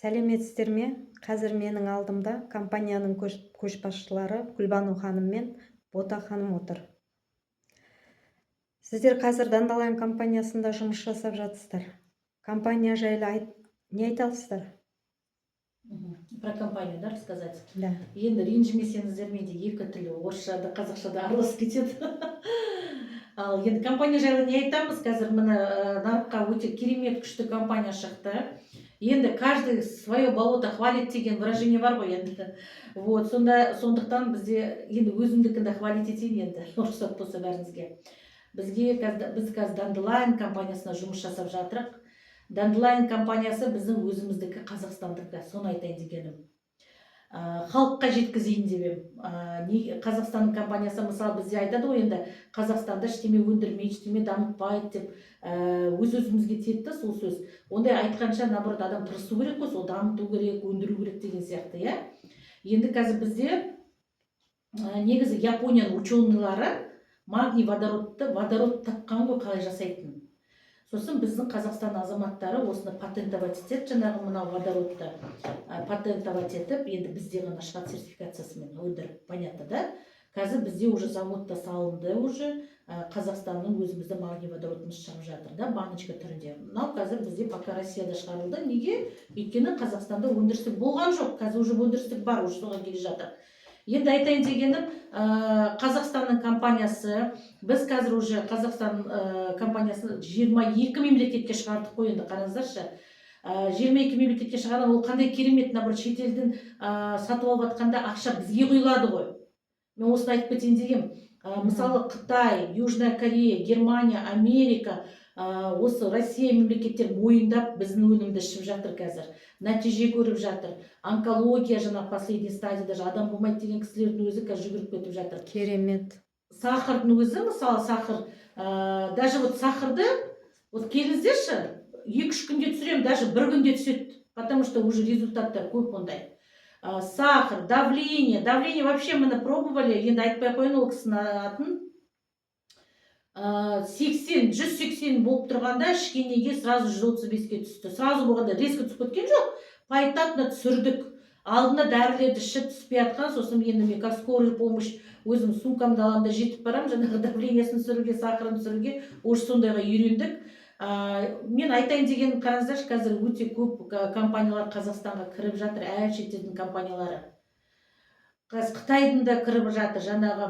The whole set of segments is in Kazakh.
Сәлеметсіздер ме? Қазір менің алдымда компанияның көшбасшылары Гүлбану ханым мен Бота ханым отыр. Сіздер қазір Dandelion компаниясында жұмыс жасап жатсыздар. Компания жайлы не айта аласыздар? Про компанию, да, рассказать? Да. Енді ренжімесеңіздер, менде екі тілі, орысшада, қазақшада араласып кетеді. Ал енді компания жайлы не айтамыз? Қазір міне нарыққа өте керемет күшті компания шықты. Енді каждый свое болото хвалит деген выражение бар ғой енді. Вот, сондықтан бізде енді өзімдікінді хвалить етейін енді, рұқсат болса бәріңізге. Біз қазір Dandelion компаниясына жұмыс жасап жатырық. Dandelion компаниясы біздің өзіміздікі, қазақстандікі, соны айтайын дегенім. Халыққа жеткізейін деп. Қазақстанның компаниясы, мысалы, бізде айтады ғой, енді Қазақстанда ештеме өндірмейді, ештеме дамытпайды деп өз-өзімізге тиеді сол сөз. Ондай айтқанша, наоборот, адам тырысу керек қой, сол дамыту керек, өндіру керек деген сияқты, иә. Енді қазір бізде негізі Японияның ученыйлары магний водород тапқан ғой, қалай жасайтын. Сосын біздің Қазақстан азаматтары осыны патентовать етеді, жаңағы мынау водородты патентовать етіп, енді бізде ғана шығады сертификациясымен өндіріп, понятно, да? Қазір бізде уже заводта салынды, уже Қазақстанның өзімізді магний водородымыз шығып жатыр, да, баночка түрінде. Мынау қазір бізде пока Россияда шығарылды. Неге? Өйткені Қазақстанда өндірістік болған жоқ, қазір уже өндірістік бар, уже соған келе жатыр. Енді айтайын дегенім, Қазақстанның компаниясы, біз қазір уже Қазақстан компаниясын 22 мемлекетке шығардық қой, енді қараңыздаршы. 22 мемлекетке шығарған, ол қандай керемет, наоборот, шетелден сатып алып жатқанда ақша бізге құйылады ғой. Мен осыны айтып кетейін дегем. Мысалы, Қытай, Южная Корея, Германия, Америка, осы Россия мемлекеттер мойындап біздің өнімді ішіп жатыр қазір. Нәтиже көріп жатыр. Онкология жаңа последний стадия, даже адам болмайды деген кісілердің өзі қазір жүгіріп кетіп жатыр. Керемет. Сахардың өзі, мысалы, сахар, даже вот сахарды, вот келіңіздерші, 2-3 күнде түсірем, даже 1 күнде түседі, потому что уже результаттар көп ондай. Сахар, давление вообще мы пробовали, енді айтпай қойын ол кісінің атын. 180 болып тұрғанда ішкенеге сразу 135-ке түсті. Сразу болғанда резко түсіп кеткен жоқ. Поэтапно түсірдік. Алдына дәрілерді ішіп түспей атқан, сосын енді мен как скорый помощь өзім сумкамды аламда жетіп барам, жаңағы давлениесін түсіруге, сахарын түсіруге, уже сондайға үйрендік. Мен айтайын деген, қараңыздаршы, қазір өте көп компаниялар Қазақстанға кіріп жатыр, әр шетелдің компаниялары. Қазір Қытайдың да кіріп жатыр, жаңағы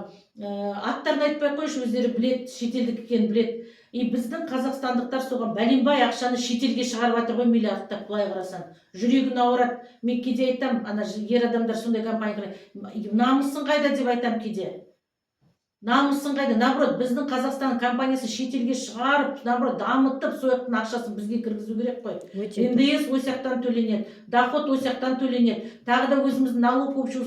аттарын айтпай қойшы, өздері білет, шетелдік екенін білет. И біздің қазақстандықтар соған бәленбай ақшаны шетелге шығарып жатыр ғой, миллиардтап, былай қарасаң. Жүрегін ауырады. Мен кейде айтам, ана ер адамдар сондай компания, намысың қайда деп айтам кейде. Намысын қайда? Наоборот, біздің Қазақстан компаниясы шетелге шығарып, наоборот, дамытып, сояқтың ақшасын бізге кіргізу керек қой. НДС осяқтан төленеді, доход осяқтан төленеді, тағы да өзіміздің налог общий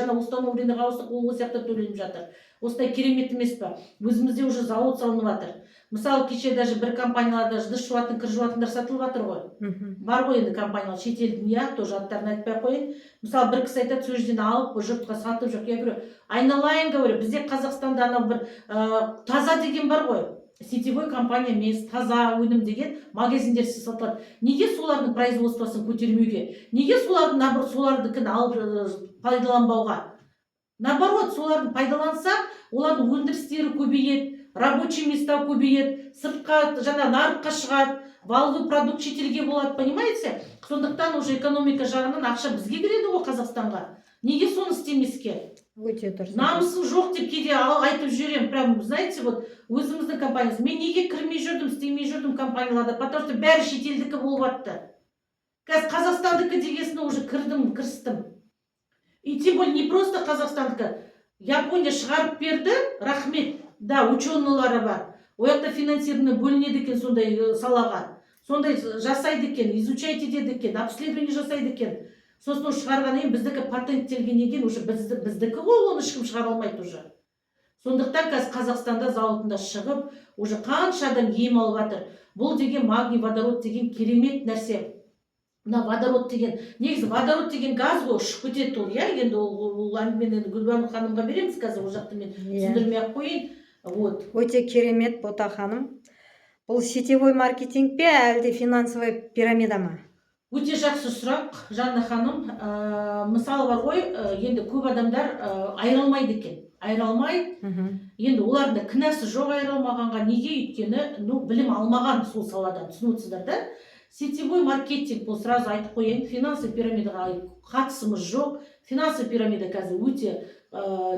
жаңа установленный қауысық ол осяқтан төленіп жатыр. Осындай керемет емес па? Өзімізде уже завод салынып жатыр. Мысалы, кеше даже бір компанияларда дыш жуатын, кір жуатындар сатылып жатыр ғой. Бар ғой енді компаниялар, шетелдің, иә, тоже аттарын айтпай қойын. Мысалы, бір кісі айтады, сол жерден алып, жұртқа сатып жоқ. Я говорю, айналайын, говорю, бізде Қазақстанда анау бір таза деген бар ғой. Сетевой компания емес, таза өнім деген магазиндер сатылады. Неге солардың производствосын көтермеуге? Неге солардың, наоборот, солардікін алып пайдаланбауға? Наоборот, солардың пайдаланса, олардың өндірістері көбейеді, рабочий места көбейеді, сыртқа, жаңа нарыққа шығады, валовый продукт шетелге болады, понимаете? Сондықтан уже экономика жағынан ақша бізге кіреді ғой Қазақстанға. Неге соны істемеске? Өте дұрыс. Намысым жоқ деп кейде айтып жүрем, прям, знаете, вот өзіміздің компаниясы. Мен неге кірмей жүрдім, істемей жүрдім компанияларда, потому что бәрі шетелдікі болып жатты. Қазір Қазақстандікі дегесіне уже кірістім. И тем более не просто Қазақстандікі. Япония шығарып берді, рахмет. Да, ученыйлары бар. Ояқта финансирование бөлінеді екен сондай салаға. Сондай жасайды екен, изучайте деді екен, обследование жасайды екен. Сосын шығарған ең біздікі патенттелген екен, уже біздікі ғой, оны ешкім шығара алмайды уже. Сондықтан қазір Қазақстанда зауытында шығып, уже қанша адам ем алып жатыр. Бұл деген магний водород деген керемет нәрсе. Мына водород деген, негізі водород деген газ ғой, ұшып кетеді ол, иә, енді ол әңгімені Гүлбану ханымға береміз қазір, ол жақты мен түсіндірмей ақ қойын. Вот. Өте керемет, Бота ханым. Бұл сетевой маркетинг пе, әлде финансовый пирамида ма? Өте жақсы сұрақ, Жанна ханым. Мысалы бар ғой, енді көп адамдар айыра алмайды екен. Айыра алмайды. Енді олардың да кінәсі жоқ айыра алмағанға. Неге? Өйткені білім алмаған сол саладан, түсінесіздер да? Сетевой маркетинг, бұл сразу айтып қояйын, финансы пирамидаға қатысымыз жоқ. Финансы пирамида қазір өте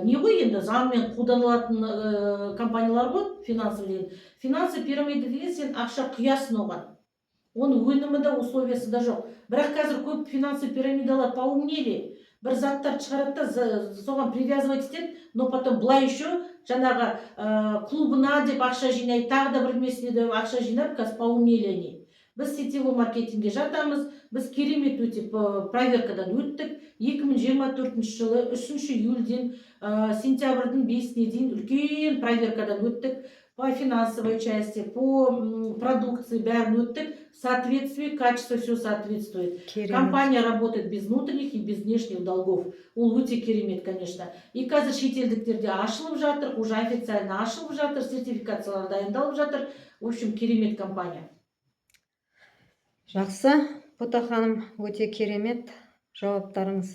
не ғой, енді заңмен қолданылатын компаниялар ғой, финансы деген. Финансы пирамида деген сен ақша құясың оған. Оның өнімі де, условиясы да жоқ. Бірақ қазір көп финансы пирамидалар поумнели. Бір заттар шығарады да соған привязывать етеді, но потом былай еще жаңағы клубына деп ақша жинайды, тағы да бір месіне деп ақша жинап, қазір поумнели они. Біз сетевой маркетингге жатамыз, біз керемет өте проверкадан өттік. 2024 жылы 3 июльден сентябрьдің 5-іне дейін үлкен проверкадан өттік. По финансовой части, по продукции бәрін өттік. Соответствие, качество, все соответствует. Керемет. Компания работает без внутренних и без внешних долгов. Ол өте керемет, конечно. И қазір шетелдіктерде ашылып жатыр, уже официально ашылып жатыр, сертификациялар дайындалып жатыр. В общем, керемет компания. Жақсы, Бота ханым, өте керемет жауаптарыңыз.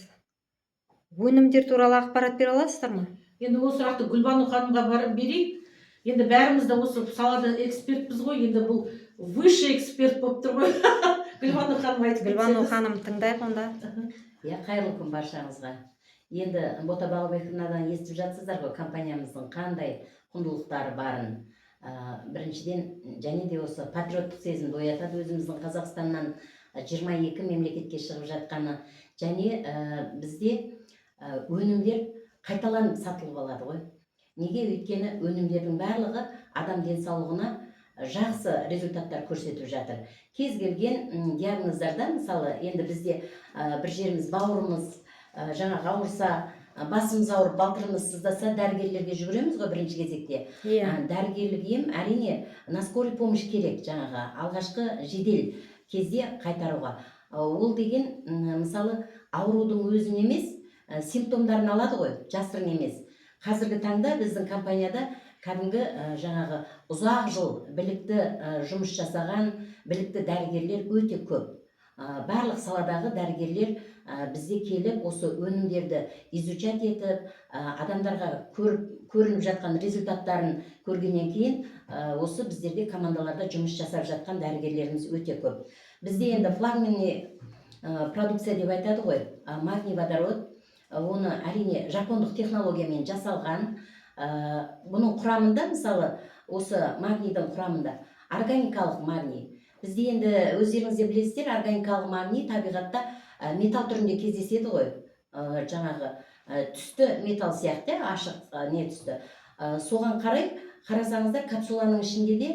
Өнімдер туралы ақпарат бере аласыздар ма? Енді ол сұрақты Гүлбану ханымға берейік. Енді бәріміз де осы салада экспертпіз ғой, енді бұл высший эксперт болып тұр ғой. Гүлбану ханым айтып кетсеңіз. Гүлбану ханым, тыңдайық онда. Қайырлы күн баршаңызға. Енді Бота Балабайқынадан естіп жатсыздар ғой, компаниямыздың қандай құндылықтары барын. Біріншіден, және де осы патриоттық сезімді оятады, өзіміздің Қазақстаннан 22 мемлекетке шығып жатқаны. Және бізде өнімдер қайталанып сатылып алады ғой. Неге? Өйткені өнімдердің барлығы адам денсаулығына жақсы результаттар көрсетіп жатыр. Кез келген диагноздарда, мысалы, енді бізде бір жеріміз, бауырымыз жаңағы ауырса, басымыз ауырып, балтырымыз сыздаса, дәрігерлерге жүгіреміз ғой бірінші кезекте. Дәрігерлік ем әрине на скорый помощь керек, жаңағы алғашқы жедел кезде қайтаруға. Ол деген, мысалы, аурудың өзін емес, симптомдарын алады ғой, жасырын емес. Қазіргі таңда біздің компанияда кәдімгі жаңағы ұзақ жыл білікті жұмыс жасаған білікті дәрігерлер өте көп. Барлық саладағы дәрігерлер бізде келіп, осы өнімдерді изучать етіп, адамдарға көрініп жатқан результаттарын көргеннен кейін, осы біздерде командаларда жұмыс жасап жатқан дәрігерлеріміз өте көп. Бізде енді флагманный продукция деп айтады ғой, магний водород. Оны әрине жапондық технологиямен жасалған. Бұның құрамында, мысалы, осы магнийдің құрамында органикалық магний. Бізде енді өздеріңізде білесіздер, органикалық магний табиғатта металл түрінде кездеседі ғой. Жаңағы түсті металл сияқты, ашық не түсті. Соған қарасаңыздар, капсуланың ішінде де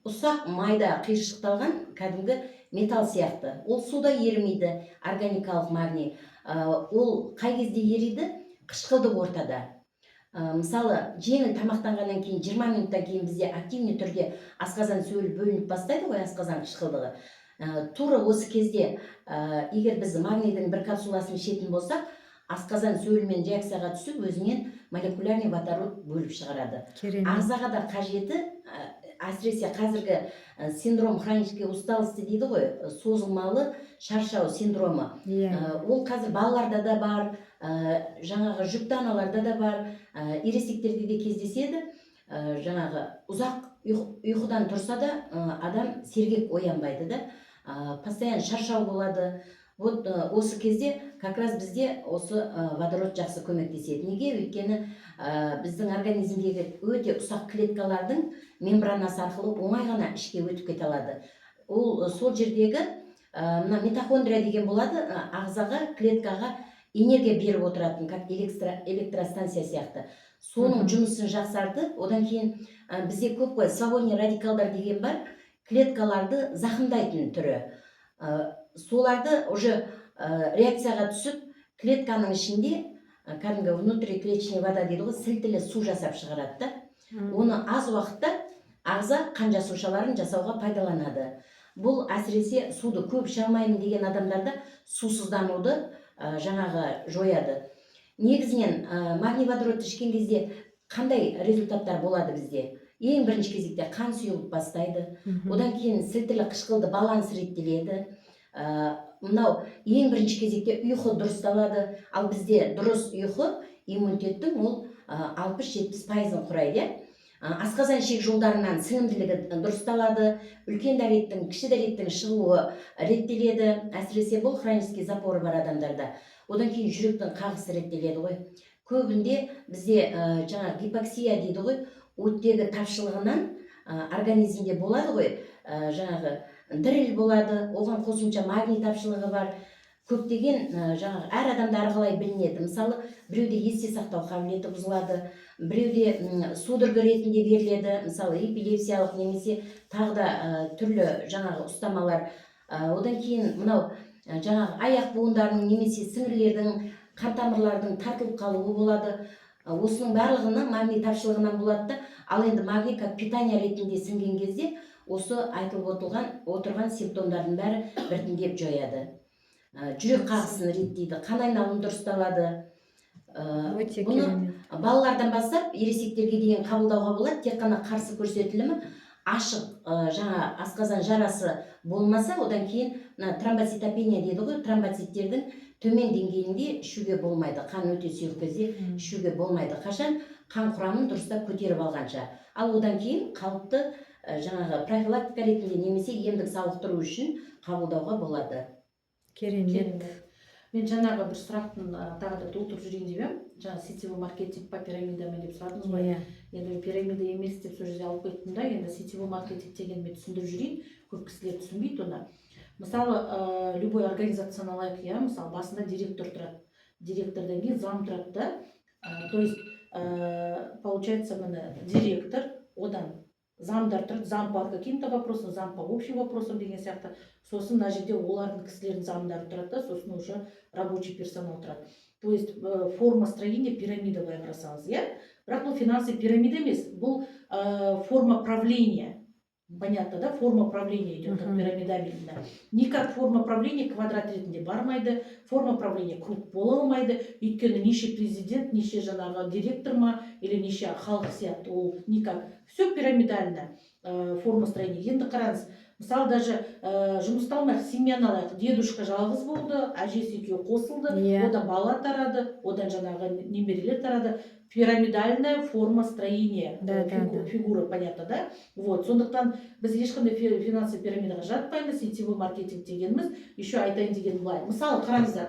ұсақ майда қиыршықталған кәдімгі металл сияқты. Ол суда ерімейді, органикалық магний. Ол қай кезде ериді? Қышқылдық ортада. Мысалы, жеңіл тамақтанғаннан кейін 20 минуттан кейін бізде активный түрде асқазан сөлі бөлініп бастайды ғой, асқазан қышқылдығы. Тура осы кезде, егер біз магнийдің бір капсуласын ішетін болсақ, асқазан сөлімен реакцияға түсіп, өзінен молекулярный водород бөліп шығарады. Ағзаға да қажеті, әсіресе қазіргі синдром хронической усталости дейді ғой, созылмалы шаршау синдромы. Ол қазір балаларда да бар, жаңағы жүкті аналарда да бар, ересектерде де кездеседі. Жаңағы ұзақ ұйқыдан тұрса да адам сергек оянбайды да, постоянно шаршау болады. Вот осы кезде как раз бізде осы водород жақсы көмектеседі. Неге? Өйткені біздің организмдегі өте ұсақ клеткалардың мембранасы арқылы оңай ғана ішке өтіп кете алады. Ол сол жердегі митохондрия деген болады, ағзаға, клеткаға энергия беріп отыратын, как электростанция сияқты. Соның жұмысын жақсарды. Одан кейін бізде көп қой свободный радикалдар деген бар, клеткаларды зақымдайтын түрі. Соларды уже реакцияға түсіп, клетканың ішінде кәдімгі внутриклеточный вода дейді ғой, сілтілі су жасап шығарады. Оны аз уақытта ағза қан жасушаларын жасауға пайдаланады. Бұл әсіресе суды көп іше алмаймын деген адамдарда сусыздануды жаңағы жояды. Негізінен магний водородты ішкен кезде қандай результаттар болады бізде? Ең бірінші кезекте қан сұйылып бастайды. Одан кейін сілтілі қышқылды баланс реттеледі. мынау ең бірінші кезекте ұйқы дұрысталады. Ал бізде дұрыс ұйқы иммунитеттің ол 60-70%-ын құрайды, иә. Асқазан ішек жолдарынан сіңімділігі дұрысталады, үлкен дәреттің, кіші дәреттің шығуы реттеледі, әсіресе бұл хронический запоры бар адамдарда. Одан кейін жүректің қағысы реттеледі ғой. Көбінде бізде жаңа гипоксия дейді ғой, оттегі тапшылығынан организмде болады ғой, жаңағы діріл болады, оған қосымша магний тапшылығы бар. Көптеген жаңағы әр адамда әрқалай білінеді. Мысалы, біреуде есте сақтау қабілеті бұзылады, біреуде судорога ретінде беріледі, мысалы эпилепсиялық немесе тағы да түрлі жаңағы ұстамалар. Одан кейін мынау жаңағы аяқ буындарының немесе сіңірлердің, қан тамырлардың тартылып қалуы болады. Осының барлығының магний тапшылығынан болады да, ал енді магний как питание ретінде сіңген кезде осы айтылып отырған симптомдардың бәрі біртіндеп жояды. Жүрек қағысын реттейді, қан айналымы дұрысталады. Бұны балалардан бастап ересектерге дейін қабылдауға болады. Тек қана қарсы көрсетілімі ашық жаңа асқазан жарасы болмаса, одан кейін тромбоцитопения дейді ғой, тромбоциттердің төмен деңгейінде ішуге болмайды. Қан өте сұйық кезде ішуге болмайды. Қашан қан құрамын дұрыстап көтеріп алғанша. Ал одан кейін қалыпты жаңағы профилактика ретінде немесе емдік сауықтыру үшін қабылдауға болады. Керемет. Мен жаңағы бір сұрақтың тағы да толтырып жүрейін деп едім. Жаңа сетевой маркетинг по пирамидам деп сұрадыңыз ғой. Енді пирамида емес деп сол жерде алып кеттім да, енді сетевой маркетинг дегенді мен түсіндіріп жүрейін. Көп кісілер түсінбейді оны. Мысалы, любой организацияны алайық, иә, мысалы басында директор тұрады. Директордан кейін зам тұрады да. То есть, получается, міне директор, одан замдар тұрады, зам по каким-то вопросам, зам по общим вопросам деген сияқты. Сосын мына жерде олардың кісілердің замдары тұрады да, сосын уже рабочий персонал тұрады. То есть форма строения пирамидовая қарасаңыз, иә? Бірақ бұл финансовый пирамида емес, бұл форма правления. Понятно, да? Форма правления идет как пирамидальная. Никак форма правления квадрат ретінде бармайды, форма правления круг бола алмайды. Өйткені неше президент, неше жаңағы директор ма, или неше халық сияқты, ол никак. Все пирамидально форма строения. Енді қараңыз, мысалы даже жұмыста алмайық, семьяны алайық. Дедушка жалғыз болды, әжесі екеуі қосылды, одан бала тарады, одан жаңағы немерелер тарады. Пирамидальная форма строения, фигура, понятно, да? Вот, сондықтан біз ешқандай финансовый пирамидаға жатпаймыз, сетевой маркетинг дегеніміз, еще айтайын деген былай. Мысалы, қараңыздар,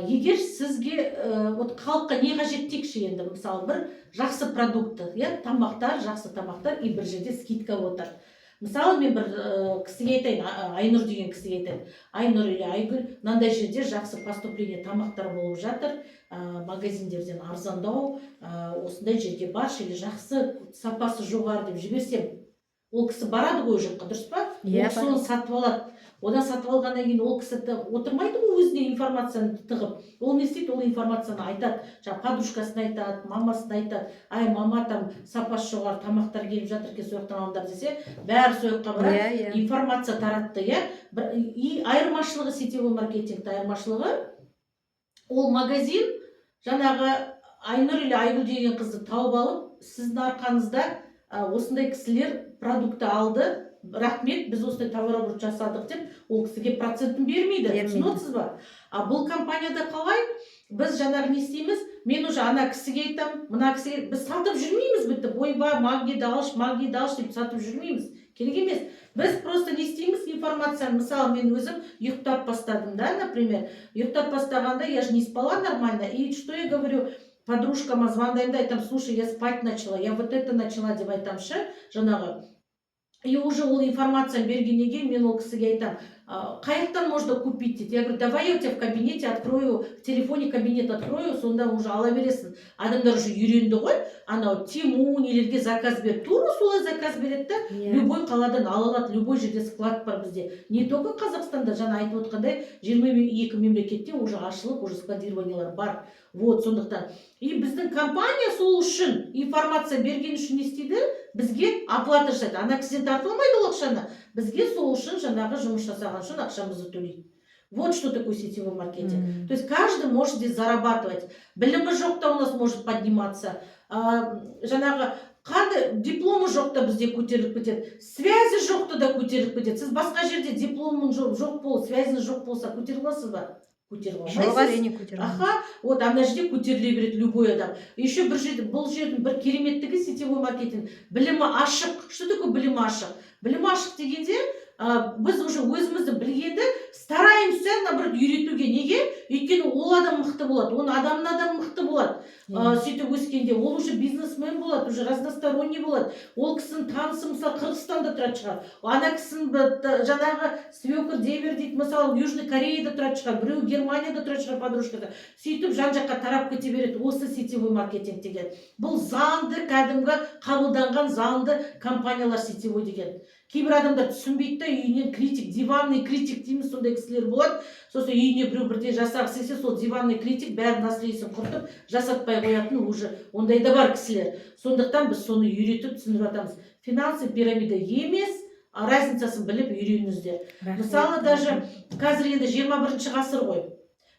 егер сізге халыққа не қажет дейікші енді, мысалы, бір жақсы продукты, тамақтар, жақсы тамақтар, и бір жерде скидка отыр. Мысалы, мен бір кісіге айтайын, Айнұр деген кісіге айтайын. Айнұр или Айгүл, мынандай жерде жақсы поступление тамақтар болып жатыр, магазиндерден арзандау, осындай жерге баршы, или жақсы сапасы жоғары деп жіберсем, ол кісі барады ғой жаққа, дұрыс па? Ол кісі оны сатып алады. Одан сатып алғаннан кейін ол кісі отырмайды ғой өзіне информацияны тығып. Ол не істейді, ол информацияны айтады. Жаңа подружкасын айтады, мамасын айтады. Ай, мама, там сапасы жоғары тамақтар келіп жатыр екен, сояқтан алыңдар десе, бәрі сояққа барады, информация таратты, иә. И айырмашылығы сетевой маркетингті айырмашылығы, ол магазин жаңағы Айнұр или Айгүл деген қызды тауып алып, сіздің арқаңызда осындай кісілер продукты алды, рахмет, біз осындай товарооборот жасадық деп, ол кісіге процентін бермейді. Түсініп отырсыз ба? А бұл компанияда қалай? Біз жаңағы не істейміз? Мен уже ана кісіге айтам, мына кісіге, біз сатып жүрмейміз бітті. Ойбай, магнийді алшы деп сатып жүрмейміз. Керек емес. Біз просто не істейміз информацияны. Мысалы, мен өзім ұйықтап бастадым, да, например. Ұйықтап бастағанда я же не спала нормально. И что я говорю? Подружкама звондаймын да айтам, слушай, я спать начала, я вот это начала деп айтамшы, жаңағы. И уже ол информацияны бергеннен кейін мен ол кісіге айтам, қайықтан можно купить дейді. Я говорю, давай я у тебя в кабинете открою, в телефоне кабинет открою, сонда уже ала бересің. Адамдар уже үйренді ғой, анау Тему нелерге заказ беріп, тура солай заказ береді да, любой қаладан ала алады, любой жерде склад бар бізде. Не только Қазақстанда, жаңа айтып отқандай, 22 мемлекетте уже ашылып, уже складированиялар бар. Вот, сондықтан. И біздің компания сол үшін информация берген үшін не істейді? Бізге оплата жасайды. Ана кісіден тартып алмайды ол ақшаны. Бізге сол үшін жаңағы жұмыс жасаған үшін ақшамызды төлейді. Вот что такое сетевой маркетинг. То есть каждый может здесь зарабатывать. Білімі жоқ та у нас может подниматься. Жаңағы қандай дипломы жоқ та бізде көтеріліп кетеді, связі жоқты да көтеріліп кетеді. Сіз басқа жерде дипломың жоқ болып, связіңіз жоқ болса көтере аласыз ба? Көтере жоқ, алмайсыз. әрине көтере алмаймыз. Аха, вот ана жерде көтеріле береді любой адам. Еще бір жерде, бұл жердің бір кереметтігі сетевой маркетинг. Білімі ашық. Что такое білімі ашық? Білімі ашық дегенде, біз уже өзімізді білгенді стараемся, наоборот, үйретуге. Неге? Өйткені ол адам мықты болады, оның адамнан мықты болады. Сөйтіп өскенде ол уже бизнесмен болады, уже разносторонний болады. Ол кісінің танысы мысалы Қырғызстанда тұратын шығар. Ана кісінің жаңағы свекр девер дейді, мысалы Южный Кореяда тұратын шығар, біреу Германияда тұратын шығар подружкасы. Сөйтіп жан-жаққа тарап кете береді. Осы сетевой маркетинг деген. Бұл заңды, кәдімгі қабылданған заңды компаниялар сетевой деген. Кейбір адамдар түсінбейді, үйінен критик, диванный критик дейміз, сондай кісілер болады. Сосын үйіне біреу бірде жасағысы келсе, сол диванный критик бәрін наследствосын құртып, жасатпай қоятын уже ондай да бар кісілер. Сондықтан біз соны үйретіп түсіндіріп жатамыз. Финансы пирамида емес, разницасын біліп үйреніңіздер. Мысалы, даже қазір енді 21 ғасыр ғой.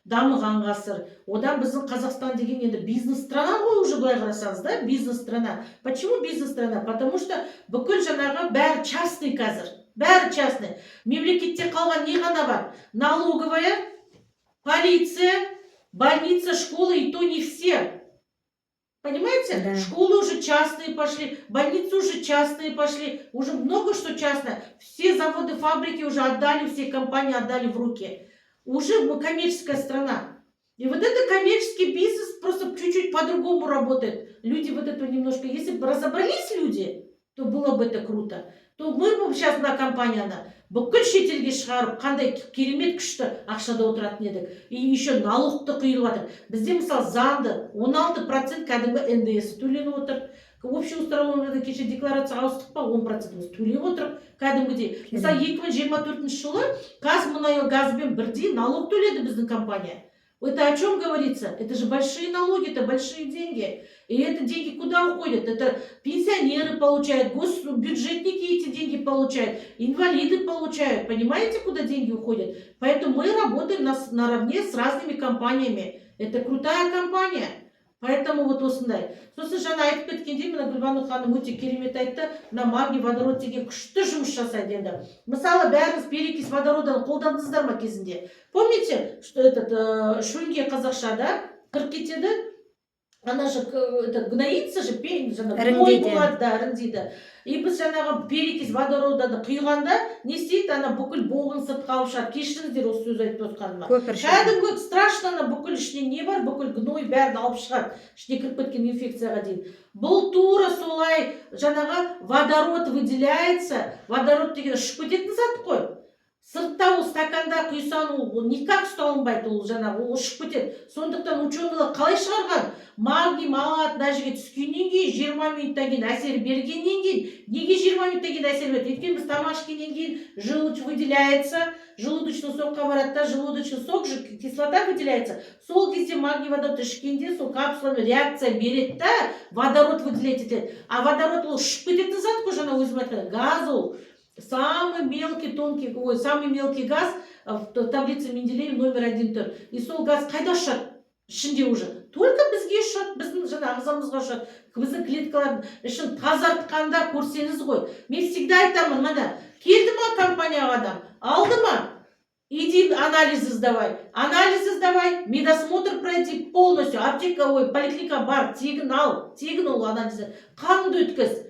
Дамыған ғасыр. Одан біздің Қазақстан деген енді бизнес страна ғой, уже былай қарасаңыз, да, бизнес страна. Почему бизнес страна? Потому что бүкіл жаңағы бәрі частный қазір. Бәрі частный. Мемлекетте қалған не ғана бар? Налоговая, полиция, больница, школа, и то не все. Понимаете? Да. Школы уже частные пошли, больницы уже частные пошли, уже много что частное. Все заводы, фабрики уже отдали, все компании отдали в руки. Уже мы коммерческая страна. И вот это коммерческий бизнес просто чуть-чуть по-другому работает. Люди вот это немножко, если бы разобрались люди, то было бы это круто. То мы бы сейчас мына компанияны бүкіл шетелге шығарып, қандай керемет күшті ақшада отыратын едік. И еще налогты құйылып жатыр. Бізде мысалы заңды 16% кәдімгі НДС төленіп отыр. Общий установленный кеше декларация ауыстық па 10% төлеп отырып кәдімгідей. Мысалы 2024 жылы Қазмұнайгазбен бірдей налог төледі біздің компания. Это о чем говорится? Это же большие налоги, это большие деньги. И это деньги куда уходят? Это пенсионеры получают, госбюджетники эти деньги получают, инвалиды получают. Понимаете, куда деньги уходят? Поэтому мы работаем наравне с разными компаниями. Это крутая компания. Поэтому вот осындай. Сосын жаңа айтып кеткендей, мына Гүлбану ханым өте керемет айтты, мына магний водород деген күшті жұмыс жасайды енді. Мысалы, бәріңіз перекись водородын қолдандыңыздар ма кезінде? Помните, что этот шөлге қазақшада кіріп кетеді? Она же гноится же, ой болады, да, іріңдейді. И біз жаңағы перекись водороданы құйғанда не істейді? Ана бүкіл боғын сыртқа алып шығады. Кешіріңіздер осы сөз айтып отқаныма. Кәдімгі страшно, ана бүкіл ішіне не бар? Бүкіл гной бәрін алып шығады. Ішіне кіріп кеткен инфекцияға дейін. Бұл тура солай жаңағы водород выделяется. Водород деген ұшып кететін зат қой. Сыртта ол стаканда құйсан, ол никак ұсталынбайды, ол жаңағы ол ұшып кетеді. Сондықтан ученыйлар қалай шығарған? Магний мат мына жерге түскеннен кейін 20 минуттан кейін әсер бергеннен кейін, неге 20 минуттан кейін әсер береді? Өйткені біз тамақ ішкеннен кейін желудь выделяется, желудочный сокқа барады да, желудочный сок же кислота выделяется. Сол кезде магний водород ішкенде сол капсуламен реакция береді да, водород выделять етеді. А водород ол ұшып кететін зат қой, жаңа өзім айтқан газ ол. Самый мелкий, тонкий, самый мелкий газ в таблице Менделеева номер 1 тұр. И сол газ қайда ұшады? Ішінде уже. Только бізге ұшады, біздің жаңа ағзамызға ұшады. Біздің клеткалардың ішін тазартқанда көрсеңіз ғой. Мен всегда айтамын, мына келді ма компанияға адам, алды ма? Иди анализы сдавай. Анализы сдавай, медосмотр пройти полностью. Аптека, поликлиника бар, тегін ол анализы. Қанды өткіз.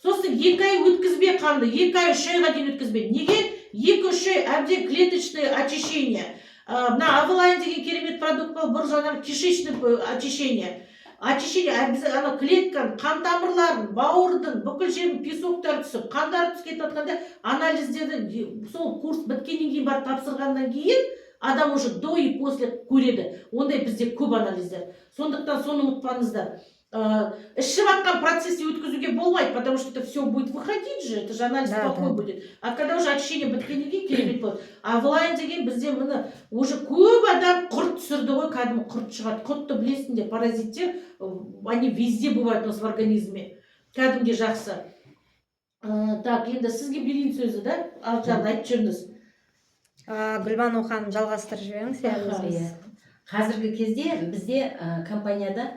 Сосын 2 ай өткізбе қанды, 2 ай 3 айға дейін өткізбе. Неге? 2-3 ай әбден клеточное очищение. Мына Авелайн деген керемет продукт бар, бір жаңағы кишечное очищение. Очищение ана клетканы, қан тамырларын, бауырдың, бүкіл жердің песоктары түсіп, қандары түсіп кетіп жатқанда анализдерді сол курс біткеннен кейін барып тапсырғаннан кейін адам уже до и после көреді. Ондай бізде көп анализдер. Сондықтан соны ұмытпаңыздар. Ішіп жатқан процессе өткізуге болмайды, потому что это все будет выходить же, это же анализ плохой будет. А когда уже очищение біткеннен кейін керемет болады. Авелайн деген бізде міне уже көп адам құрт түсірді ғой, кәдімгі құрт шығады. Құртты білесіңдер, паразиттер, они везде бывают у нас в организме. Кәдімге жақсы. Так, енді сізге берейін сөзі, да? Алжан, айтып жүріңіз. Гүлбану ханым жалғастырып жіберіңіз. Қазіргі кезде бізде компанияда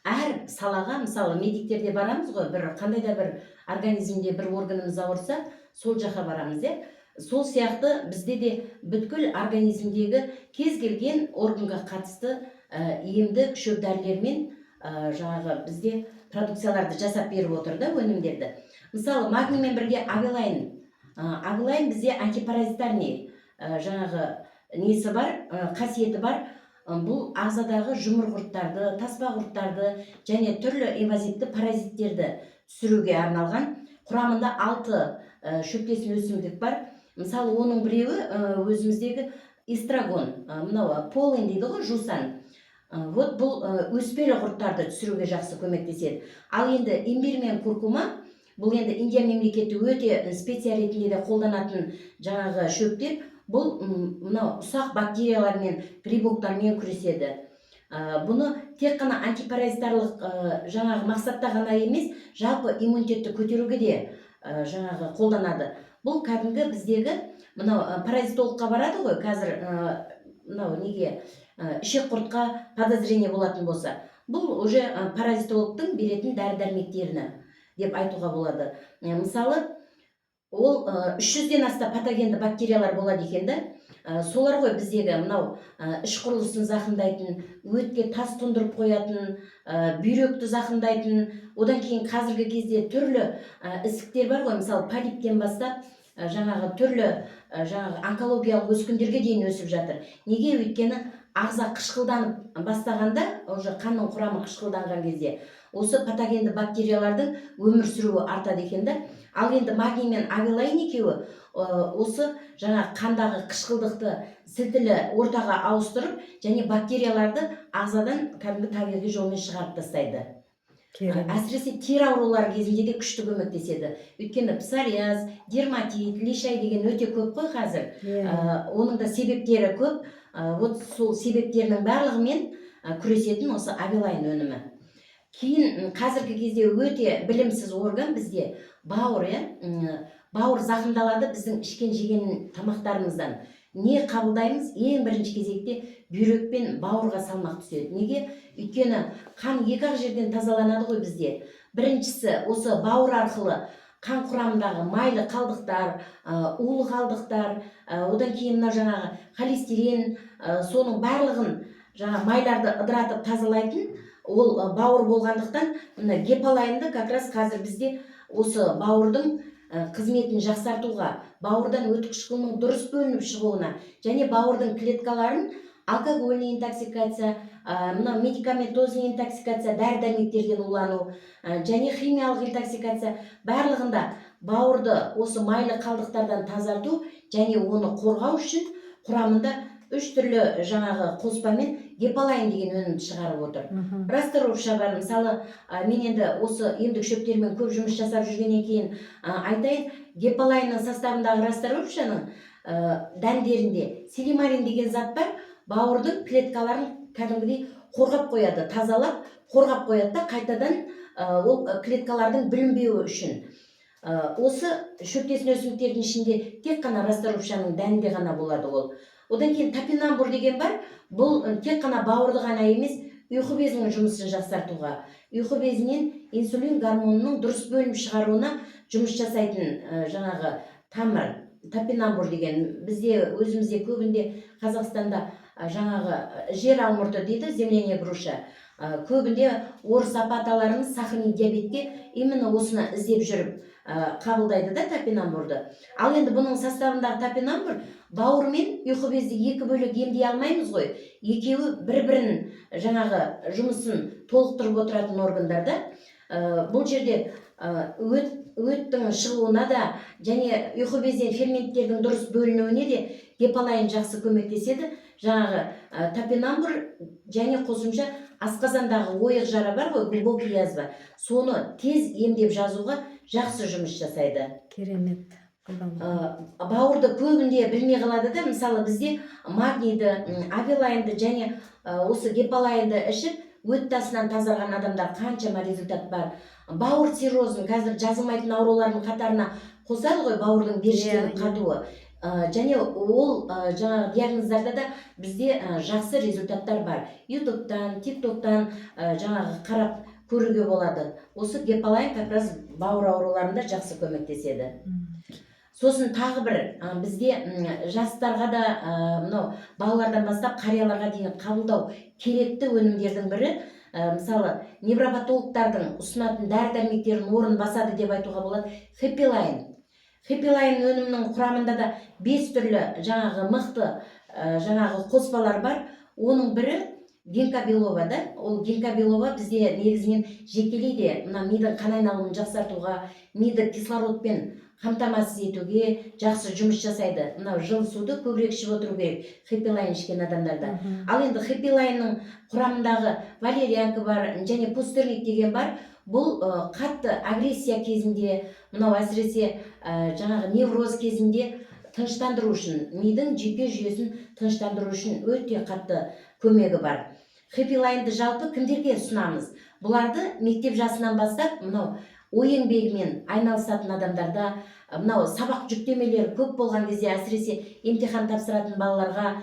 әр салаға, мысалы медиктерде барамыз ғой, бір қандай да бір организмде бір органымыз ауырса, сол жаққа барамыз, иә. Сол сияқты бізде де бүткіл организмдегі кез келген органға қатысты емдік шөп дәрілермен жаңағы бізде продукцияларды жасап беріп отыр да, өнімдерді. Мысалы магниймен бірге авилайн. Авилайн бізде антипаразитарный жаңағы несі бар, қасиеті бар. Бұл ағзадағы жұмыр құрттарды, таспа құрттарды және түрлі инвазивті паразиттерді түсіруге арналған. Құрамында 6 шөптесін өсімдік бар. Мысалы оның біреуі өзіміздегі эстрагон, мынау полин дейді ғой, жусан. Вот бұл өспелі құрттарды түсіруге жақсы көмектеседі. Ал енді имбирь мен куркума, бұл енді Индия мемлекеті өте специя ретінде де қолданатын жаңағы шөптер. Бұл мынау ұсақ бактериялар мен грибоктармен күреседі. Бұны тек қана антипаразитарлық жаңағы мақсатта ғана емес, жалпы иммунитетті көтеруге де жаңағы қолданады. Бұл кәдімгі біздегі мынау паразитологқа барады ғой, қазір мынау неге ішек құртқа подозрение болатын болса, бұл уже паразитологтың беретін дәрі-дәрмектеріне деп айтуға болады. Мысалы, ол 300-ден аса патогенді бактериялар болады екен да. Солар ғой біздегі мынау іш құрылысын зақымдайтын, өтке тас тұндырып қоятын, бүйректі зақымдайтын, одан кейін қазіргі кезде түрлі ісіктер бар ғой, мысалы полиптен бастап жаңағы түрлі жаңағы онкологиялық өскіндерге дейін өсіп жатыр. Неге? Өйткені ағза қышқылданып бастағанда, уже қанның құрамы қышқылданған кезде, осы патогенді бактериялардың өмір сүруі артады екен да. Ал енді магний мен авилайн екеуі осы жаңа қандағы қышқылдықты сілтілі ортаға ауыстырып, және бактерияларды ағзадан кәдімгі табиғи жолмен шығарып тастайды. Әсіресе тері аурулары кезінде де күшті көмектеседі. Өйткені псориаз, дерматит, лишай деген өте көп қой қазір. Оның да себептері көп. Вот сол себептерінің барлығымен күресетін осы авилайн өнімі. Кейін қазіргі кезде өте білімсіз орган бізде бауыр, бауыр зақымдалады біздің ішкен жеген тамақтарымыздан. Не қабылдаймыз? Ең бірінші кезекте бүйрек пен бауырға салмақ түседі. Неге? Өйткені қан екі-ақ жерден тазаланады ғой бізде. Біріншісі осы бауыр арқылы қан құрамындағы майлы қалдықтар, улы қалдықтар, одан кейін жаңағы холестерин, соның барлығын жаңағы майларды ыдыратып тазалайтын ол бауыр болғандықтан, гепалайнды как раз қазір бізде осы бауырдың қызметін жақсартуға, бауырдан өткіш қылының дұрыс бөлініп шығуына, және бауырдың клеткаларын алкогольный интоксикация, медикаментозный интоксикация, дәрі-дәрмектерден улану, және химиялық интоксикация, барлығында бауырды осы майлы қалдықтардан тазарту және оны қорғау үшін құрамында 3 түрлі жаңағы қоспамен гепалайн деген өнімді шығарып отыр. Расторовша бар. Мысалы, мен енді осы емдік шөптермен көп жұмыс жасап жүргеннен кейін айтайын, гепалайнның составындағы расторовшаның дәндерінде силимарин деген зат бар. Бауырдың клеткаларын кәдімгідей қорғап қояды, тазалап, қорғап қояды да қайтадан ол клеткалардың бүлінбеуі үшін. Осы шөптесін өсімдіктердің ішінде тек қана расторовшаның дәнінде ғана болады ол. Одан кейін топинамбур деген бар. Бұл тек қана бауырды ғана емес, ұйқы безінің жұмысын жақсартуға, ұйқы безінен инсулин гормонының дұрыс бөлініп шығаруына жұмыс жасайтын жаңағы тамыр. Топинамбур деген бізде өзімізде көбінде Қазақстанда жаңағы жер алмұрты дейді, земляная груша. Көбінде орыс апа-аталарымыз сахарный диабетке именно осыны іздеп жүріп қабылдайды да топинамбурды. Ал енді бұның составындағы топинамбур бауыр мен ұйқы безді екі бөлек емдей алмаймыз ғой. Екеуі бір-бірін жаңағы жұмысын толықтырып отыратын органдарда. Бұл жерде өттің шығуына да және ұйқы безден ферменттердің дұрыс бөлінуіне де гепалайн жақсы көмектеседі. Жаңағы топинамбур және қосымша асқазандағы ойық жара бар ғой, глубокий язва, соны тез емдеп жазуға жақсы жұмыс жасайды. Керемет. Бауырды көбінде білмей қалады да, мысалы бізде магнийді, авилайнды және осы гепалайнды ішіп өт тасынан тазарған адамдар қаншама результат бар. Бауыр циррозын қазір жазылмайтын аурулардың қатарына қосады ғой, бауырдың бершіктегі қатуы. және ол жаңағы диагноздарда да бізде жақсы результаттар бар. Ютубтан, тиктоктан жаңағы қарап көруге болады. Осы гепалайн как раз бауыр ауруларында жақсы көмектеседі. Сосын тағы бір бізде жастарға да мынау балалардан бастап қарияларға дейін қабылдау керекті өнімдердің бірі, мысалы невропатологтардың ұсынатын дәрі-дәрмектердің орнын басады деп айтуға болады, Хэппилайн. Хэппилайн өнімінің құрамында да 5 түрлі жаңағы мықты жаңағы қоспалар бар. Оның бірі гинкобилова, да? Ол гинкобилова бізде негізінен жекелейді мына мидың қан айналымын жақсартуға, миды кислородпен қамтамасыз етуге жақсы жұмыс жасайды. Мынау жылы суды көбірек ішіп отыру керек хэппилайн ішкен адамдарда. Ал енді хэппилайнның құрамындағы валерианка бар және пустырник деген бар. Бұл қатты агрессия кезінде, мынау әсіресе жаңағы невроз кезінде тыныштандыру үшін, мидың жүйке жүйесін тыныштандыру үшін өте қатты көмегі бар. Хэппилайнды жалпы кімдерге ұсынамыз? Бұларды мектеп жасынан бастап, мынау ой еңбегімен айналысатын адамдарда, мынау сабақ жүктемелері көп болған кезде, әсіресе емтихан тапсыратын балаларға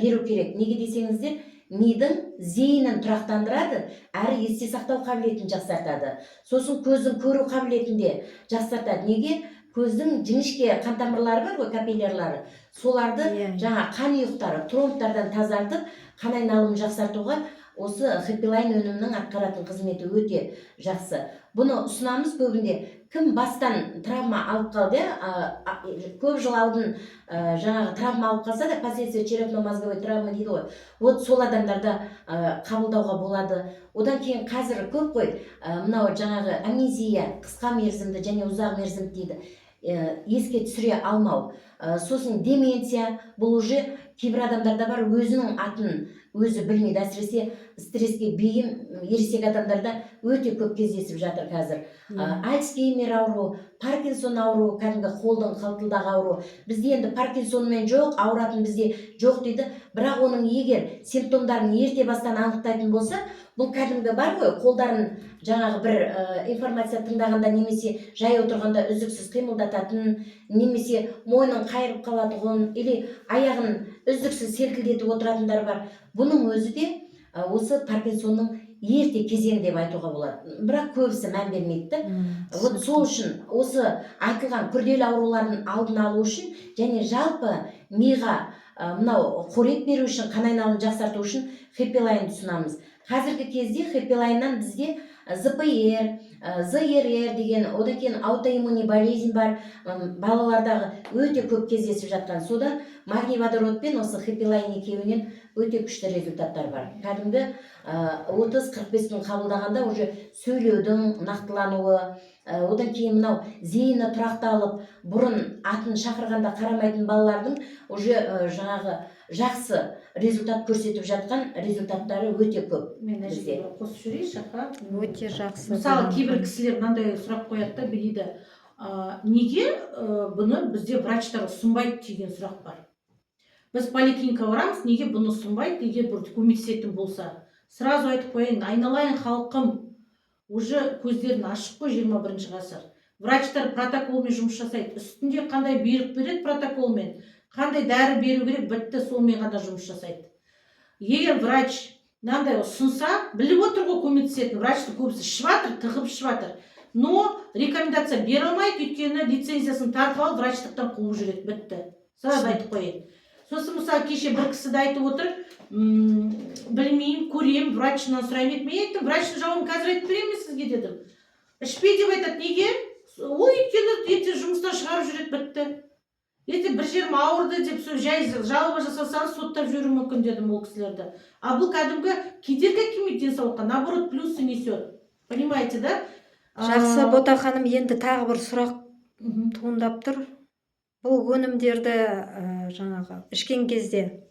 беру керек. Неге десеңіздер, мидың зейінін тұрақтандырады, әрі есте сақтау қабілетін жақсартады. Сосын көздің көру қабілетін де жақсартады. Неге? Көздің жіңішке қантамырлары бар ғой, капиллярлары. Соларды жаңа қан ұйықтары, тромбтардан тазартып, қан айналымын жақсартуға осы хэппилайн өнімінің атқаратын қызметі өте жақсы. Бұны ұсынамыз көбінде. Кім бастан травма алып қалды, көп жыл алдын жаңағы травма алып қалса да, последствия черепно-мозговой травма дейді ғой. Вот сол адамдарда қабылдауға болады. Одан кейін қазір көп қой, мынау жаңағы амнезия, қысқа мерзімді және ұзақ мерзімді дейді. Еске түсіре алмау. Сосын деменция, бұл уже кейбір адамдарда бар, өзінің атын өзі білмейді. Әсіресе стресске бейім ересек адамдарда өте көп кездесіп жатыр қазір. Альцгеймер ауру, Паркинсон ауру, кәдімгі қолдың қалтылдағы ауру. Бізде енді Паркинсонмен жоқ, ауыратын бізде жоқ дейді. Бірақ оның егер симптомдарын ерте бастан анықтайтын болса, бұл кәдімгі бар ғой, қолдарын жаңағы бір информация тыңдағанда немесе жай отырғанда үздіксіз қимылдататын, немесе мойнын қайырып қалатұғын, или аяғын үздіксіз селкілдетіп отыратындар бар. Бұның өзі де осы Паркинсонның ерте кезеңі деп айтуға болады. Бірақ көбісі мән бермейді. Вот сол үшін осы айтылған күрделі аурулардың алдын алу үшін және жалпы миға мынау қорек беру үшін, қан айналымын жақсарту үшін хэппилайнды ұсынамыз. Қазіргі кезде хэппилайннан бізде ЗПР, ЗРР деген, одан кейін аутоиммуни болезнь бар, балалардағы өте көп кездесіп жатқан. Содан магний водородпен осы хэппилайн екеуінен өте күшті результаттар бар. Кәдімгі 30-45 күн қабылдағанда уже сөйлеудің нақтылануы, одан кейін мынау зейіні тұрақталып, бұрын атын шақырғанда қарамайтын балалардың уже жаңағы жақсы результат көрсетіп жатқан результаттары өте көп. Мен әжеге қосып жүрейінші, Өте жақсы. Мысалы, кейбір кісілер мынандай сұрақ қояды да, дейді, неге бұны бізде врачтар ұсынбайды деген сұрақ бар. Біз поликлиникаға барамыз, неге бұны ұсынбайды, егер бір көмектесетін болса. Сразу айтып қояйын, айналайын халқым, уже көздерін ашық қой 21 ғасыр. Врачтар протоколмен жұмыс жасайды. Үстінде қандай бұйрық береді протоколмен, қандай дәрі беру керек, бітті, сонымен ғана жұмыс жасайды. Егер врач мынандай ұсынса, біліп отыр ғой көмектесетін, врачты көбісі ішіп жатыр, тығып ішіп жатыр. Но рекомендация бере алмайды, өйткені лицензиясын тартып алып, врачтықтан қуып жүреді, бітті. Сразу айтып қояйын. Сосын мысалы кеше бір кісі де айтып отыр, білмеймін, көремін, врачынан сұраймын. Мен айттым, врачтың жауабын қазір айтып беремін сізге дедім. Ішпе деп айтады, неге? Ой, өйткені ертең жұмыстан шығарып жүреді, бітті. Ертең бір жерім ауырды деп жай жалоба жасасаңыз соттап жіберуі мүмкін дедім ол кісілерді. А бұл кәдімгі кедергі келмейді денсаулыққа, наоборот, плюсы несет. Понимаете, да? Жақсы, Бота ханым, енді тағы бір сұрақ туындап тұр. Бұл өнімдерді жаңағы ішкен кезде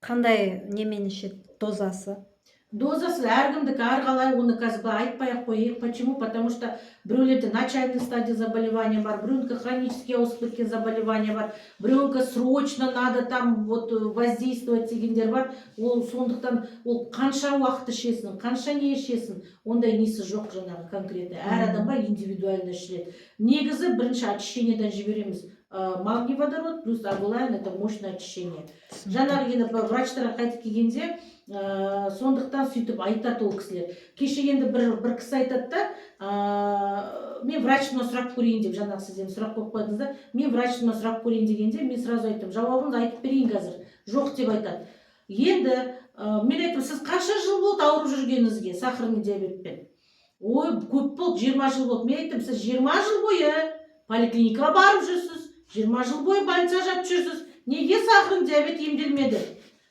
қандай немен ішеді, дозасы? Дозасы әркімдікі әрқалай, оны қазір айтпай-ақ қояйық. Почему? Потому что біреулерде начальный стадия заболевания бар, біреунікі хронически ауысып кеткен заболевания бар, біреунікі срочно надо там вот воздействовать дегендер бар. Ол сондықтан ол қанша уақыт ішесің, қанша не ішесің, ондай несі жоқ жаңағы конкретно. Әр адамға индивидуально ішіледі. Негізі бірінші очищениеден жібереміз. магний водород плюс агулайн это мощное очищение. Жаңағы енді врачтарға қайтып келгенде сондықтан сөйтіп айтады ол кісілер. Кеше енді бір кісі айтады да, мен врачыма сұрақ көрейін деп, жаңағы сізден сұрақ қойып қойдыңыз да, мен врачыма сұрақ көрейін дегенде, мен сразу айттым, жауабыңызды айтып берейін қазір. Жоқ деп айтады. Енді мен айттым, сіз қанша жыл болды ауырып жүргеніңізге сахарный диабетпен? Ой, көп болды, 20 жыл болды. Мен айттым, сіз 20 жыл бойы поликлиникаға барып жүрсіз, 20 жыл бойы больницада жатып жүрсіз. Неге сахарный диабет емделмеді?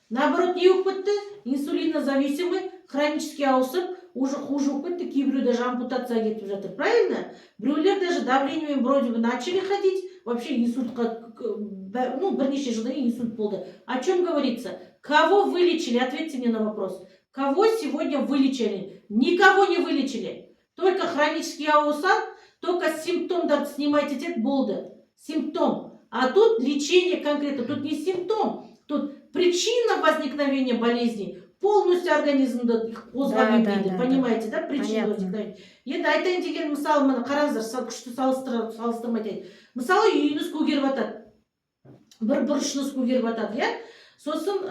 Наоборот, не болып кетті? Инсулинозависимый, хронически ауысып, уже хуже болып кетті. Кейбіреу даже ампутация кетіп жатыр. Правильно? Біреулер даже давлениемен вроде бы начали ходить, вообще инсультқа, ну, бірнеше жылдан кейін инсульт болды. О чем говорится? Кого вылечили? Ответьте мне на вопрос. Кого сегодня вылечили? Никого не вылечили. Только хронический аусан, только симптомдарды снимайте деді, болды. Симптом. А тут лечение конкретно. Тут не симптом. Тут причина возникновения болезни. Полностью организмді қозғап емдейді. Понимаете, да? Причина возникновения. Енді айтайын деген, мысалы, мына қараңыздар, күшті салыстырмай айтайын. Мысалы, үйіңіз көгеріп жатады. Бір бұрышыңыз көгеріп жатады, иә? Сосын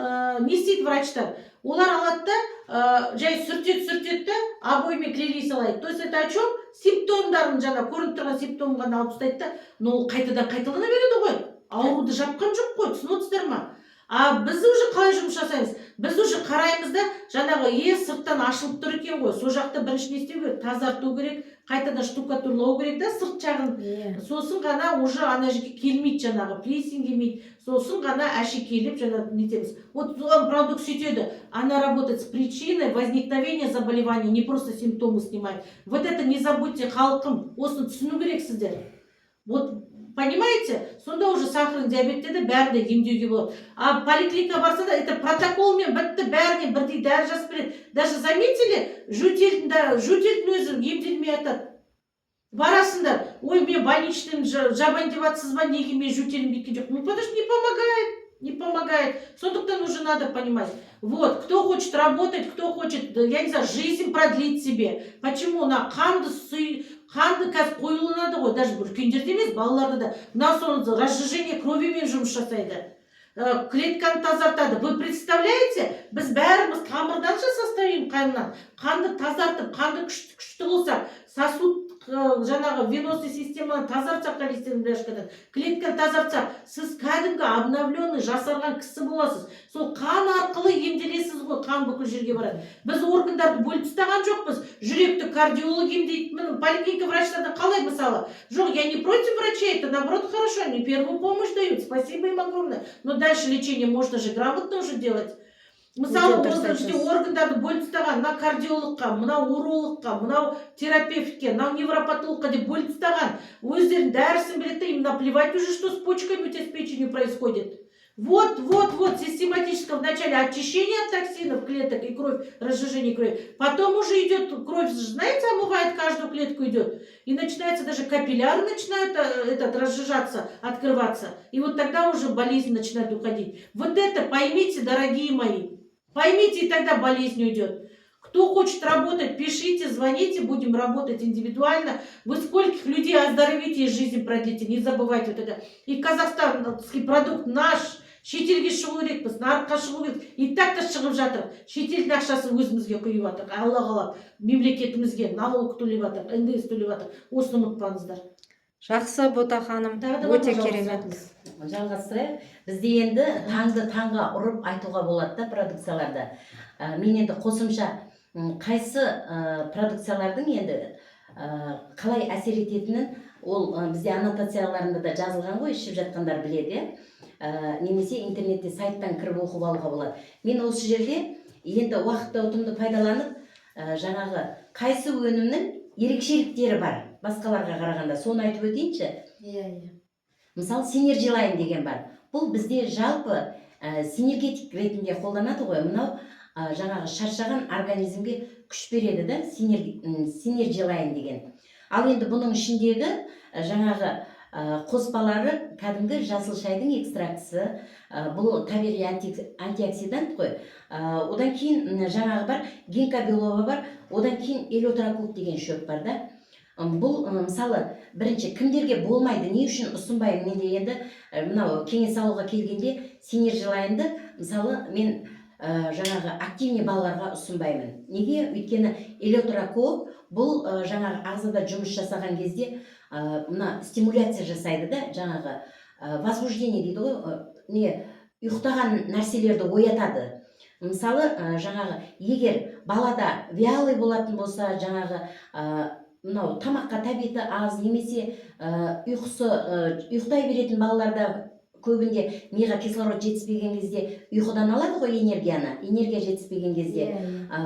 не істейді врачтар? Олар алады да, жай сүртеді да, обоймен клей салайды. То есть это о чем? Симптомдарын, жаңа көрініп тұрған симптомын ғана алып тастайды да, но ол қайтадан қайталана береді ғой. Ауруды жапқан жоқ қой, түсініп отырсыздар ма? А біз уже қалай жұмыс жасаймыз? Біз уже қараймыз да, жаңағы сырттан ашылып тұр екен ғой. Сол жақта бірінші не істеу керек? Тазарту керек, қайтадан штукатурлау керек да сырт жағын. Сосын ғана уже ана жерге келмейді, жаңағы плесень келмейді. Сосын ғана әшекейлеп жаңағы нетеміз. Вот продукт сөйтеді. Она работает с причиной возникновения заболевания, не просто симптомы снимает. Вот это не забудьте, халқым. Осыны түсіну керексіздер. Вот понимаете? Сонда уже сахарный диабетте де бәріне емдеуге болады. А поликлиника барса да, это протоколмен бітті, бәріне бірдей дәрі жазып береді. Даже заметили, жөтелдің өзі емделмей жатады. Барасыңдар, ой, мен больничныйым жабайын деп жатсыз ба, неге мен жөтелім кеткен жоқ? Ну, потому что не помогает. Не помогает. Сондықтан уже надо понимать. Вот, кто хочет работать, кто хочет, я не знаю, жизнь продлить себе. Почему? На қанды қазір қойылынады ғой, даже үлкендерде емес, балаларда да. Мына соны разжижение кровімен жұмыс жасайды. Клетканы тазартады. Вы представляете? Біз бәріміз қамырдан жасастайын қаннан. Қанды тазартып, қанды күшті болса, сосуд жаңағы венозный системаны тазартсақ, холестерин бляшкадан, клетканы тазартсақ, сіз кәдімгі обновленный, жасарған кісі боласыз. Сол қан арқылы емделесіз ғой, қан бүкіл жерге барады. Біз органдарды бөліп тастаған жоқпыз. Жүректі кардиолог емдейді. Поликлиника врачтардан қалай мысалы? Жоқ, я не против врачей, это наоборот хорошо, они первую помощь дают. Спасибо им огромное. Но дальше лечение можно же грамотно уже делать. Мысалы, органдарды бөліп тастаған, мына кардиологқа, мынау урологқа, мынау терапевтке, мынау невропатологқа деп бөліп тастаған. Өздерінің дәрісін біледі, им наплевать уже, что с почками у тебя, с печенью происходит. Вот, систематическое вначале очищение от токсинов клеток и кровь, разжижение крови. Потом уже идет кровь, знаете, омывает каждую клетку идет. И начинается даже капилляры начинают разжижаться, открываться. И вот тогда уже болезнь начинает уходить. Вот это поймите, дорогие мои. Поймите, и тогда болезнь уйдет. Кто хочет работать, пишите, звоните, будем работать индивидуально. Вы скольких людей оздоровите и жизнь продлите, не забывайте вот это. И казахстанский продукт наш, шетелге шығу керекпіз, нарыққа шығу керек. И так-то шығып жатыр. Шетелдің ақшасын өзімізге құйып жатыр. Алла қалап, мемлекетімізге налог төлеп жатыр, НДС төлеп жатыр. Осыны ұмытпаңыздар. Жақсы, Бота ханым, өте керемет. Жалғастырайық. Бізде енді таңға ұрып айтуға болады да продукцияларды. Мен енді қосымша қайсы продукциялардың енді қалай әсер ететінін, ол бізде аннотацияларында да жазылған ғой, ішіп жатқандар біледі. Немесе интернетте сайттан кіріп оқып алуға болады. Мен осы жерде енді уақытты ұтымды пайдаланып, жаңағы қайсы өнімнің ерекшеліктері бар басқаларға қарағанда, соны айтып өтейінші. Мысалы, синерджилайн деген бар. Бұл бізде жалпы синергетик ретінде қолданады ғой. Мынау жаңағы шаршаған организмге күш береді да, синерджилайн деген. Ал енді бұның ішіндегі жаңағы қоспалары кәдімгі жасыл шайдың экстрактысы, бұл табиғи антиоксидант қой. Одан кейін жаңағы бар, гинкобилова бар, одан кейін элеутерокок деген шөп бар да. бұл мысалы бірінші кімдерге болмайды, не үшін ұсынбаймын менде енді мынау кеңес алуға келгенде синержелайнды мысалы мен жаңағы активный балаларға ұсынбаймын. Неге? Өйткені элеутерокок бұл жаңағы ағзада жұмыс жасаған кезде мына стимуляция жасайды да, жаңағы возбуждение дейді ғой, не ұйықтаған нәрселерді оятады. Мысалы жаңағы егер балада вялый болатын болса, жаңағы мынау тамаққа тәбеті аз немесе ұйықтай беретін балаларда көбінде миға кислород жетіспеген кезде ұйқыдан алады ғой энергия жетіспеген кезде.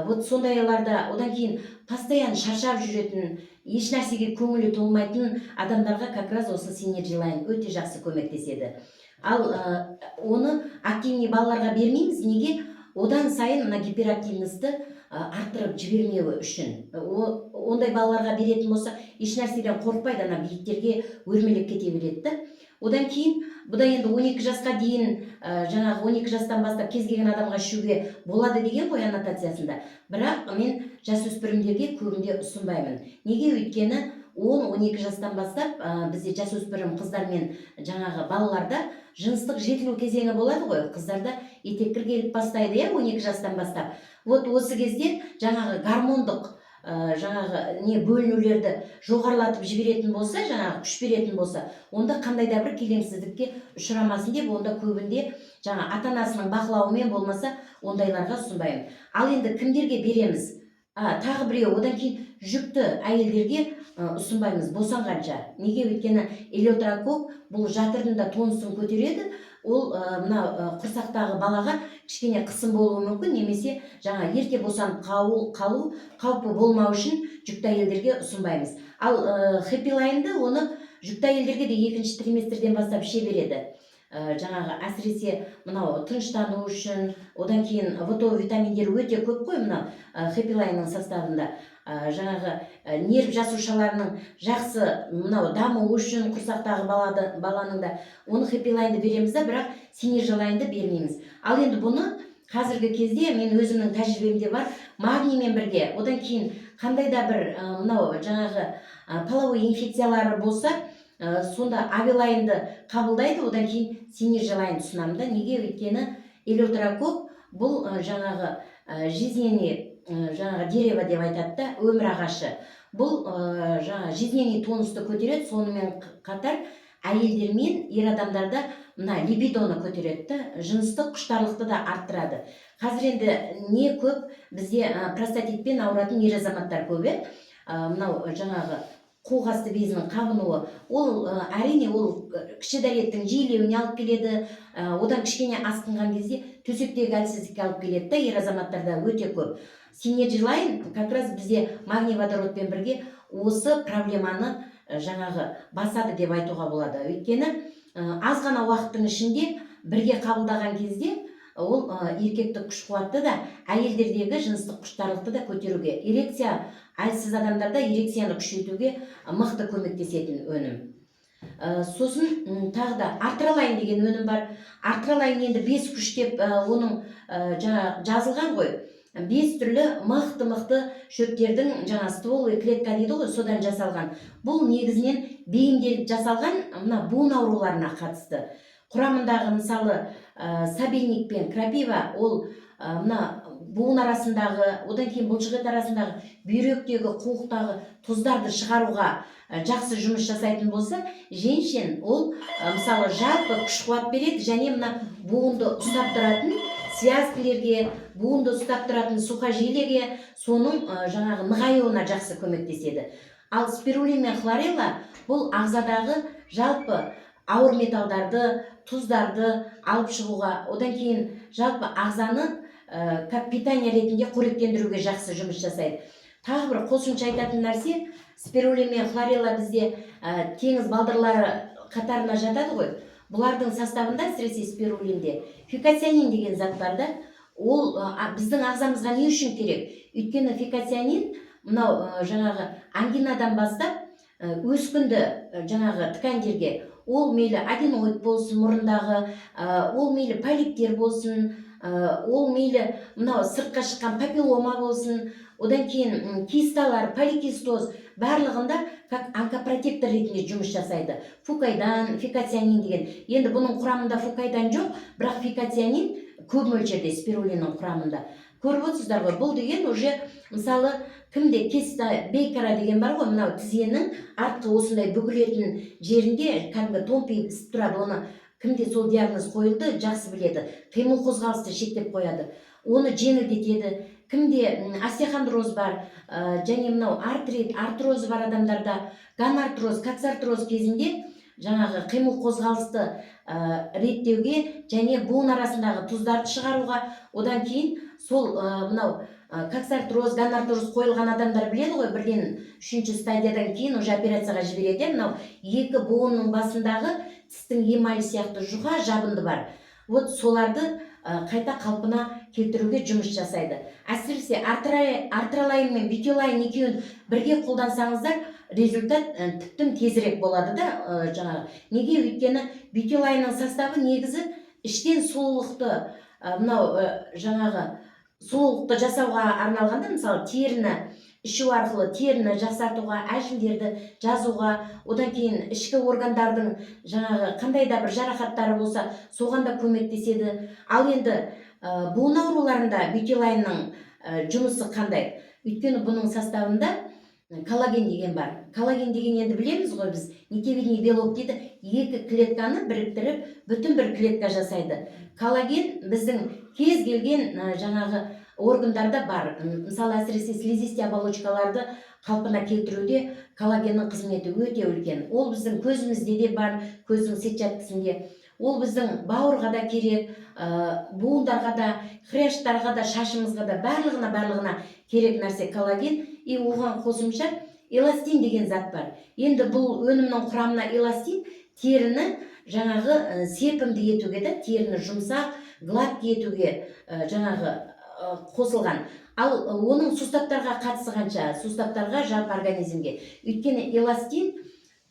Вот сондайларда, одан кейін постоянно шаршап жүретін, еш нәрсеге көңілі толмайтын адамдарға как раз осы синержелайн өте жақсы көмектеседі. Ал оны активный балаларға бермейміз. Неге? Одан сайын мына гиперактивності арттырып жібермеуі үшін. Ондай балаларға беретін болса, еш нәрседен қорықпайды, ана биіктерге өрмелеп кете береді. Одан кейін бұда енді 12 жасқа дейін, жаңағы 12 жастан бастап кез келген адамға ішуге болады деген ғой аннотациясында. Бірақ мен жасөспірімдерге көбінде ұсынбаймын. Неге? Өйткені 10-12 жастан бастап бізде жасөспірім қыздар мен жаңағы балаларда жыныстық жетілу кезеңі болады ғой. Қыздарда етеккір келіп бастайды, 12 жастан бастап. Вот осы кезде жаңағы гормондық жаңағы не бөлінулерді жоғарылатып жіберетін болса, жаңағы күш беретін болса, онда қандай да бір келеңсіздікке ұшырамасын деп, онда көбінде жаңа ата-анасының бақылауымен болмаса ондайларға ұсынбаймын. Ал енді кімдерге береміз? Тағы біреу, одан кейін жүкті әйелдерге ұсынбаймыз босанғанша. Неге? Өйткені элеутерокок бұл жатырдың да тонысын көтереді. Ол мына құрсақтағы балаға кішкене қысым болуы мүмкін, немесе жаңа ерте босанып қалу қаупі болмау үшін жүкті әйелдерге ұсынбаймыз. Ал хэппилайнды оны жүкті әйелдерге де 2-ші триместрден бастап іше береді. Жаңағы әсіресе мынау тыныштану үшін, одан кейін ВТО витаминдері өте көп қой мынау хэппилайнның составында. Жаңағы нерв жасушаларының жақсы мынау дамуы үшін құрсақтағы баланың да оны хэппилайнды береміз да, бірақ синержелайнды бермейміз. Ал енді бұны қазіргі кезде мен өзімнің тәжірибемде бар, магниймен бірге, одан кейін қандай да бір мынау жаңағы половой инфекциялары болса, сонда авилайнды қабылдайды, одан кейін синержелайнды ұсынамын да. Неге? Өйткені элеутерокок бұл жаңағы жизненный жаңағы дерево деп айтады да, өмір ағашы. Бұл жаңағы жизненный тонусты көтереді, сонымен қатар әйелдер мен ер адамдарда мына либидоны көтереді, жыныстық құштарлықты да арттырады. Қазір енді не көп бізде простатитпен ауыратын ер азаматтар көп. Мынау жаңағы қоғасты безінің қабынуы, ол әрине ол кіші дәреттің жиілеуіне алып келеді. Одан кішкене асқынған кезде төсектегі әлсіздікке алып келеді да, ер азаматтарда өте көп. Синержелайн как раз бізде магний водородпен бірге осы проблеманы жаңағы басады деп айтуға болады. Өйткені аз ғана уақыттың ішінде бірге қабылдаған кезде ол еркектік күш қуатты да, әйелдердегі жыныстық құштарлықты да көтеруге, эрекция әлсіз адамдарда эрекцияны күшейтуге мықты көмектесетін өнім. Сосын тағы да артралайн деген өнім бар. Артралайн енді 5 күш деп оның жазылған ғой. 5 түрлі мықты шөптердің жаңа стволовый клетка дейді ғой, содан жасалған. Бұл негізінен бейімделіп жасалған мына буын ауруларына қатысты. Құрамындағы мысалы сабельник пен крапива, ол мына буын арасындағы, одан кейін бұлшықет арасындағы бүйректегі, қуықтағы тұздарды шығаруға жақсы жұмыс жасайтын болса, женщин ол мысалы жалпы күш қуат береді, және мына буынды ұстап тұратын связкілерге, буынды ұстап тұратын сухожилиеге, соның жаңағы нығаюына жақсы көмектеседі. Ал спирулин мен хлорелла бұл ағзадағы жалпы ауыр металдарды, тұздарды алып шығуға, одан кейін жалпы ағзаны как питание ретінде қоректендіруге жақсы жұмыс жасайды. Тағы бір қосымша айтатын нәрсе, спирулин мен хлорелла бізде теңіз балдырлары қатарына жатады ғой. Бұлардың составында, әсіресе спирулинде, фикоцианин деген зат бар да, ол біздің ағзамызға не үшін керек? Өйткені фикоцианин мынау жаңағы ангинадан бастап өскінді жаңағы ткандерге, ол мейлі аденоид болсын мұрындағы, ол мейлі полиптер болсын, ол мейлі мынау сыртқа шыққан папиллома болсын, одан кейін кисталар, поликистоз барлығында как онкопротектор ретінде жұмыс жасайды. Фукайдан, фикоцианин деген. Енді бұның құрамында фукайдан жоқ, бірақ фикоцианин көп мөлшерде спирулиннің құрамында. Көріп отырсыздар ғой, бұл деген уже мысалы кімде киста бейкара деген бар ғой, мынау тізенің артқы осындай бүгілетін жерінде кәдімгі томпиып ісіп тұрады, оны кімде сол диагноз қойылды, жақсы біледі. Қимыл қозғалысты шектеп қояды. Оны жеңілдетеді. Кімде остеохондроз бар, және мынау артрит, артрозы бар адамдарда, гонартроз, коксартроз кезінде жаңағы қимыл қозғалысты реттеуге және буын арасындағы тұздарды шығаруға, одан кейін сол мынау коксартроз, гонартроз қойылған адамдар біледі ғой, бірден 3-ші стадиядан кейін уже операцияға жібереді. Мынау екі буынның басындағы тістің емалі сияқты жұқа жабынды бар. Вот соларды қайта қалпына келтіруге жұмыс жасайды. Әсіресе артралайн мен бютилайн екеуін бірге қолдансаңыздар, результат тіптен тезірек болады да, жаңағы. Неге? Өйткені бютилайнның составы негізі іштен сұлулықты, мынау жаңағы сұлулықты жасауға арналғанда, мысалы теріні ішу арқылы теріні жақсартуға, әжімдерді жазуға, одан кейін ішкі органдардың жаңағы қандай да бір жарақаттары болса, соған да көмектеседі. Ал енді буын ауруларында бютилайнның жұмысы қандай? Өйткені бұның составында коллаген деген бар. Коллаген деген енді білеміз ғой біз, нитевидный белок дейді, екі клетканы біріктіріп, бүтін бір клетка жасайды. Коллаген біздің кез келген жаңағы органдарда бар. Мысалы, әсіресе слизистый оболочкаларды қалпына келтіруде коллагеннің қызметі өте үлкен. Ол біздің көзімізде де бар, көздің сетчаткасында. Ол біздің бауырға да керек, буындарға да, хрящтарға да, шашымызға да, барлығына керек нәрсе коллаген. И оған қосымша эластин деген зат бар. Енді бұл өнімнің құрамына эластин теріні жаңағы серпімді етуге да, теріні жұмсақ, гладкий етуге жаңағы қосылған. Ал оның суставтарға қатысы қанша? Суставтарға, жалпы организмге. Өйткені эластин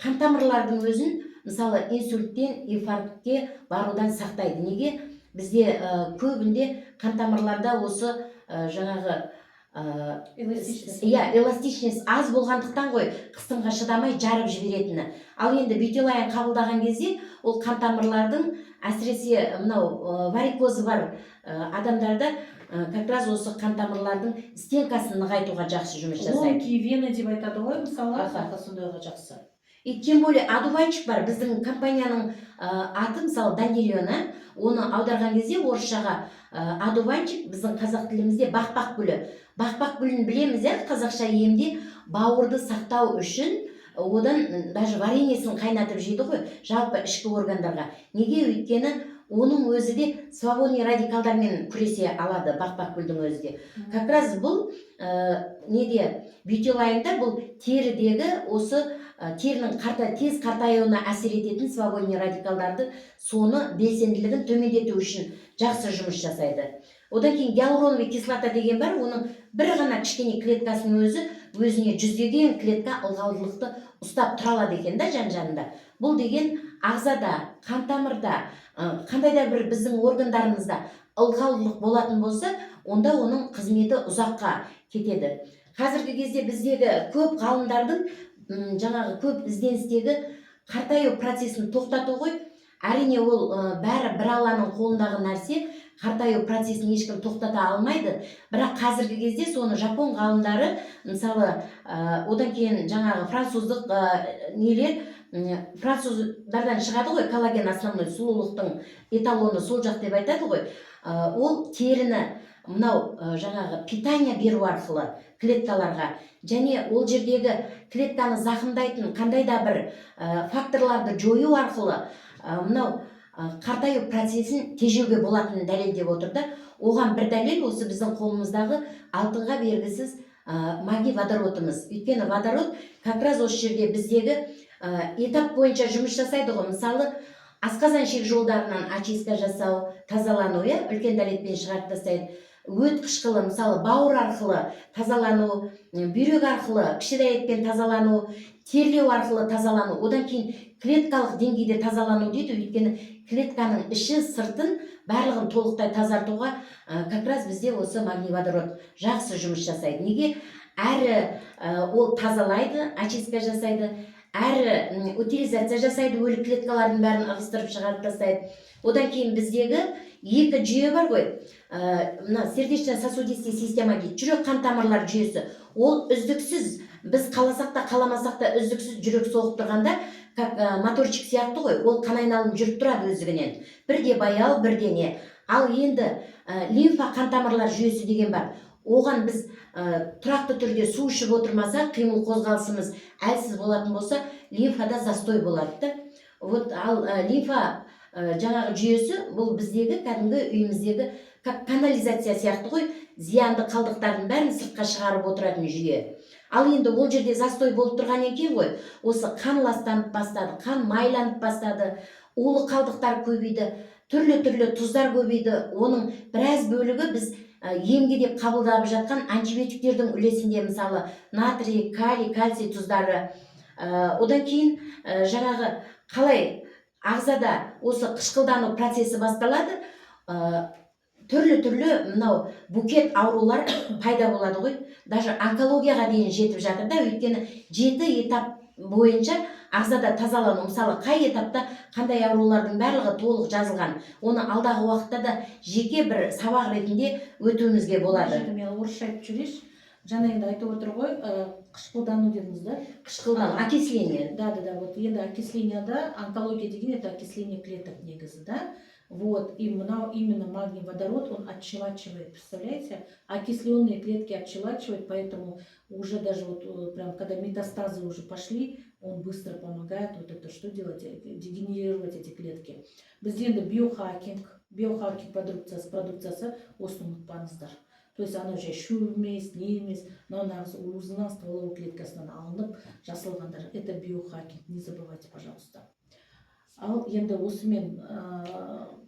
қантамырлардың өзін, мысалы, инсульттен инфарктке барудан сақтайды. Неге? Бізде көбінде қантамырларда осы жаңағы эластичность аз болғандықтан ғой қысымға шыдамай жарып жіберетіні. Ал енді бютилайн қабылдаған кезде ол қантамырлардың, әсіресе мынау варикозы бар адамдарда как раз осы қантамырлардың стенкасын нығайтуға жақсы жұмыс жасайды. Ломки вены деп айтады ғой, мысалы, сондайға жақсы. И тем более одуванчик бар. Біздің компанияның аты, мысалы, Данильон, оны аударған кезде орысшаға одуванчик, біздің қазақ тілімізде бақбақ гүлі. Бақбақ гүлін білеміз, қазақша емде бауырды сақтау үшін одан даже вареньесін қайнатып жейді ғой, жалпы ішкі органдарға. Неге? Өйткені оның өзі де свободный радикалдармен күресе алады, бақбақ гүлдің өзі де. Как раз бұл неде? Бютилайнда бұл терідегі осы терінің тез қартаюына әсер ететін свободный радикалдарды, соны белсенділігін төмендету үшін жақсы жұмыс жасайды. Одан кейін гиалуроновый кислота деген бар, оның бір ғана кішкене клеткасының өзіне жүздеген клетка ылғалдылықты ұстап тұра алады екен да жан-жанында. Бұл деген ағзада, қантамырда, қандай да бір біздің органдарымызда ылғалдылық болатын болса, онда оның қызметі ұзаққа кетеді. Қазіргі кезде біздегі көп ғалымдардың жаңағы көп ізденістегі қартаю процесін тоқтату ғой. Әрине ол бәрі бір Алланың қолындағы нәрсе, қартаю процесін ешкім тоқтата алмайды. Бірақ қазіргі кезде соны жапон ғалымдары, мысалы, одан кейін жаңағы француздық нелер, француздардан шығады ғой, коллаген основной сұлулықтың эталоны сол жақ деп айтады ғой. Ол теріні мынау жаңағы питание беру арқылы клеткаларға, және ол жердегі клетканы зақымдайтын қандай да бір факторларды жою арқылы мынау қартаю процесін тежеуге болатынын дәлелдеп отыр да. Оған бір дәлел осы біздің қолымыздағы алтынға бергісіз магний водородымыз. Өйткені водород как раз осы жерде біздегі этап бойынша жұмыс жасайды ғой. Мысалы, асқазан ішек жолдарынан очистка жасау, тазалану, үлкен дәретпен шығарып тастайды. өт қышқылы мысалы бауыр арқылы тазалану, бүйрек арқылы кіші дәретпен тазалану, терлеу арқылы тазалану, одан кейін клеткалық деңгейде тазалану дейді. Өйткені клетканың іші сыртын барлығын толықтай тазартуға как раз бізде осы магний водород жақсы жұмыс жасайды. Неге? Әрі ол тазалайды, очистка жасайды, әрі утилизация жасайды, өлі клеткалардың бәрін ығыстырып шығарып тастайды. Одан кейін біздегі екі жүйе бар ғой. Мына сердечно-сосудистый система дейді, жүрек қан тамырлар жүйесі. Ол үздіксіз, біз қаласақ та қаламасақ та үздіксіз жүрек соғып тұрғанда, как моторчик сияқты ғой, ол қан айналым жүріп тұрады өздігінен. Бірде баяу, бірде не. Ал енді лимфа қан тамырлар жүйесі деген бар. Оған біз тұрақты түрде су ішіп отырмаса, қимыл қозғалысымыз әлсіз болатын болса, лимфада застой болады. Вот ал лимфа жаңағы жүйесі бұл біздегі кәдімгі үйіміздегі как канализация сияқты ғой, зиянды қалдықтардың бәрін сыртқа шығарып отыратын жүйе. Ал енді ол жерде застой болып тұрған екен ғой, осы қан ластанып бастады, қан майланып бастады, улы қалдықтар көбейді, түрлі тұздар көбейді. Оның біраз бөлігі біз емге деп қабылдап жатқан антибиотиктердің үлесінде, мысалы натрий, калий, кальций тұздары. Одан кейін жаңағы қалай ағзада осы қышқылдану процесі басталады, түрлі мынау букет аурулар пайда болады ғой. Даже онкологияға дейін жетіп жатыр да, өйткені 7 этап бойынша ағзада тазалану, мысалы қай этапта қандай аурулардың барлығы толық жазылған. Оны алдағы уақытта да жеке бір сабақ ретінде өтуімізге болады. Мен орысша айтып жүрейінші. Жаңа енді айтып отыр ғой, қышқылдану дедіңіз да? Қышқылдану, окисление. Да, вот енді окисленияда, онкология деген это окисление клеток негізі, да? Вот, и именно магний водород, он отщелачивает, представляете? Окисленные клетки отщелачивает, поэтому уже даже вот прям когда метастазы уже пошли, он быстро помогает вот это что делать, дегенерировать эти клетки. Бізде енді биохакинг продукциясы осыны ұмытпаңыздар. То есть она уже шөп емес, не емес, но она өзінің стволовой клеткасынан алынып жасалғандар. Это биохакинг, не забывайте, пожалуйста. Ал енді осымен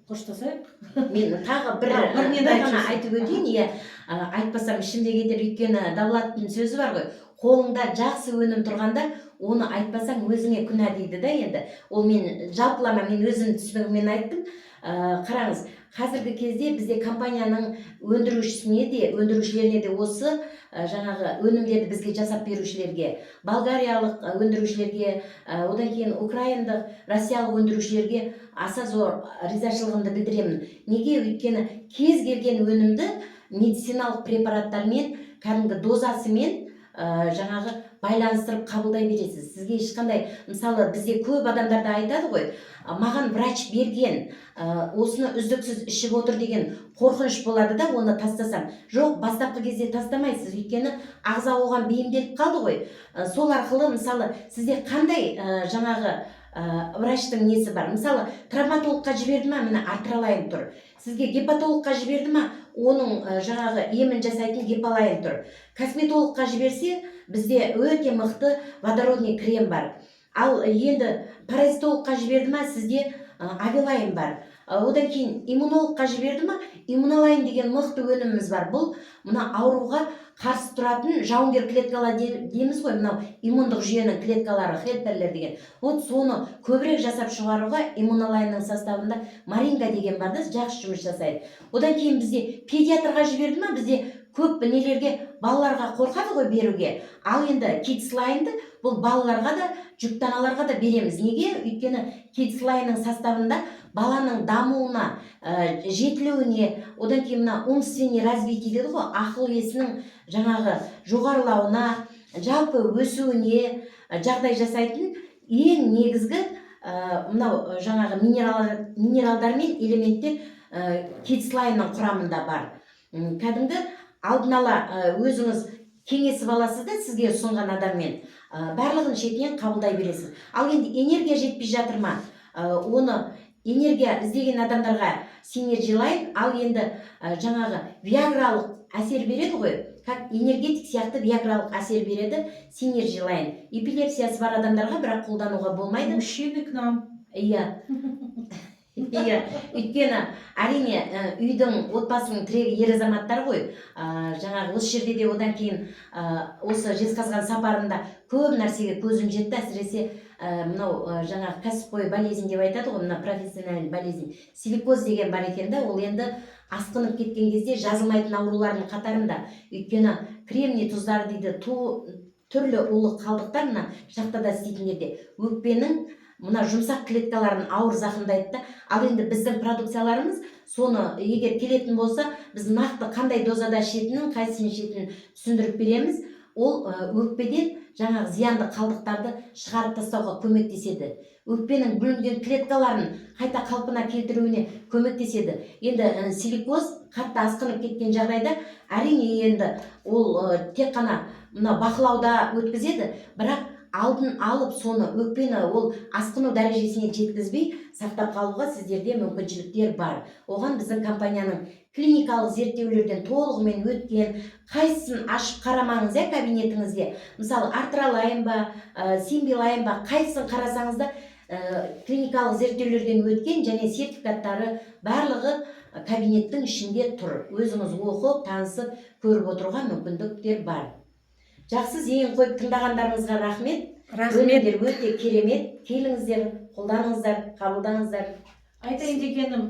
қоштасайық. Мен тағы бір ғана айтып өтейін, айтпасам ішімде кетер, өйткені Давлаттың сөзі бар ғой, қолыңда жақсы өнім тұрғанда, оны айтпасаң өзіңе күнә дейді да енді. Ол мен жалпылама, мен өзім түсінігіммен айттым. Қараңыз, қазіргі кезде бізде компанияның өндірушілеріне де осы жаңағы өнімдерді бізге жасап берушілерге, болгариялық өндірушілерге, одан кейін украиндық, россиялық өндірушілерге аса зор ризашылығымды білдіремін. Неге? Өйткені кез келген өнімді медициналық препараттармен, кәдімгі дозасымен жаңағы байланыстырып қабылдай бересіз. Сізге ешқандай, мысалы бізде көп адамдар да айтады ғой, маған врач берген, осыны үздіксіз ішіп отыр деген қорқыныш болады да, оны тастасам. Жоқ, бастапқы кезде тастамайсыз, өйткені ағза оған бейімделіп қалды ғой. Сол арқылы, мысалы, сізде қандай жаңағы врачтың несі бар? Мысалы, травматологқа жіберді ма, міне артралайн тұр. Сізге гепатологқа жіберді ма, оның жаңағы емін жасайтын гепалайн тұр. Косметологқа жіберсе, бізде өте мықты водородный крем бар. Ал енді паразитологқа жіберді ма, сізде авилайн бар. Одан кейін иммунологқа жіберді ма, иммунолайн деген мықты өніміміз бар. Бұл мына ауруға қарсы тұратын жауынгер клеткалар дейміз ғой, мынау иммундық жүйенің клеткалары, хелперлер деген. Вот соны көбірек жасап шығаруға иммунолайнның составында маринга деген бар да, жақсы жұмыс жасайды. Одан кейін бізде педиатрға жіберді ма, бізде көп нелерге, балаларға қорқады ғой беруге. Ал енді кидслайнды бұл балаларға да, жүктаналарға да береміз. Неге? Өйткені кидслайнның составында баланың дамуына, жетілуіне, одан кейін умственный развитие дейді ғой, ақыл есінің жаңағы жоғарылауына, жалпы өсуіне жағдай жасайтын ең негізгі мынау жаңағы минералдар мен элементтер кидслайнның құрамында бар. Кәдімгі алдын ала өзіңіз кеңесіп аласыз да, сізге ұсынған адаммен барлығын шетінен қабылдай бересіз. Ал енді энергия жетпей жатыр ма? Оны энергия іздеген адамдарға синерджилайн, ал енді жаңағы виагралық әсер береді ғой, как энергетик сияқты виагралық әсер береді синерджилайн. Эпилепсиясы бар адамдарға бірақ қолдануға болмайды. Мужчины к нам. Иә. Иә, өйткені әрине үйдің отбасының тірегі ер азаматтар ғой. Жаңағы осы жерде де одан кейін осы жезқазған сапарында көп нәрсеге көзім жетті. Әсіресе мынау жаңағы кәсіпқой болезнь деп айтады ғой, мына профессиональный болезнь. Силикоз деген бар екен да, ол енді асқынып кеткен кезде жазылмайтын аурулардың қатарында. Өйткені кремний тұздары дейді, түрлі улы қалдықтар мына шахтада істейтіндерде өкпенің мына жұмсақ клеткаларын ауыр зақымдайды да. Ал енді біздің продукцияларымыз соны егер келетін болса, біз нақты қандай дозада ішетінін, қайсысын ішетінін түсіндіріп береміз. Ол өкпеден жаңағы зиянды қалдықтарды шығарып тастауға көмектеседі. Өкпенің бүлінген клеткаларын қайта қалпына келтіруіне көмектеседі. Енді силикоз қатты асқынып кеткен жағдайда әрине енді ол тек қана мына бақылауда өткізеді, бірақ алдын алып соны өкпені ол асқыну дәрежесіне жеткізбей сақтап қалуға сіздерде мүмкіншіліктер бар. Оған біздің компанияның клиникалық зерттеулерден толығымен өткен, қайсысын ашып қарамаңыз кабинетіңізде, мысалы артралайн ба, симбилайн ба, қайсысын қарасаңыз да клиникалық зерттеулерден өткен және сертификаттары барлығы кабинеттің ішінде тұр. Өзіңіз оқып, танысып, көріп отыруға мүмкіндіктер бар. Жақсы, зейін қойып тыңдағандарыңызға рахмет. Өнімдер өте керемет. Келіңіздер, қолданыңыздар, қабылдаңыздар. Айтайын дегенім,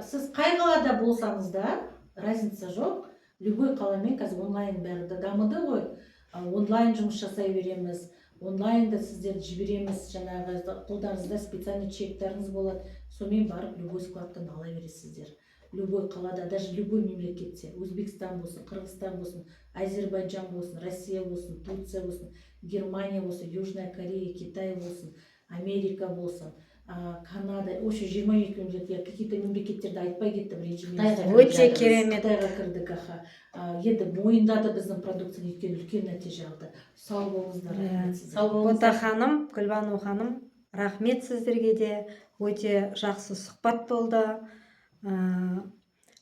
сіз қай қалада болсаңыз да, разница жоқ. Любой қаламен қазір онлайн бәрі дамыды ғой. Онлайн жұмыс жасай береміз. Онлайнда сіздерді жібереміз, жаңағы қолдарыңызда специальный чектарыңыз болады. Сонымен барып любой складтан ала бересіздер. Любой қалада, даже любой мемлекетте, Өзбекстан болсын, Қырғызстан болсын, Азербайджан болсын, Россия болсын, Турция болсын, Германия болсын, Южная Корея, Китай болсын, Америка болсын, Канада, осы 22 мемлекет, какие-то мемлекеттерді айтпай кетті бірінші. Өте керемет. Қытайға кірдік, енді мойындады біздің продукцияны, өйткені үлкен нәтиже алды. Сау болыңыздар. Бота ханым, Гүлбану ханым, рахмет сіздерге де. Өте жақсы сұхбат болды.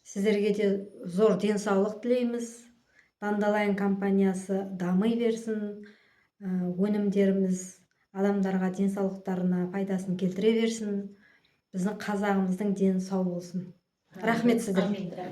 Сіздерге де зор денсаулық тілейміз. Dandelion компаниясы дами берсін. Өнімдеріміз адамдарға денсаулықтарына пайдасын келтіре берсін. Біздің қазағымыздың дені сау болсын. Рахмет сіздерге.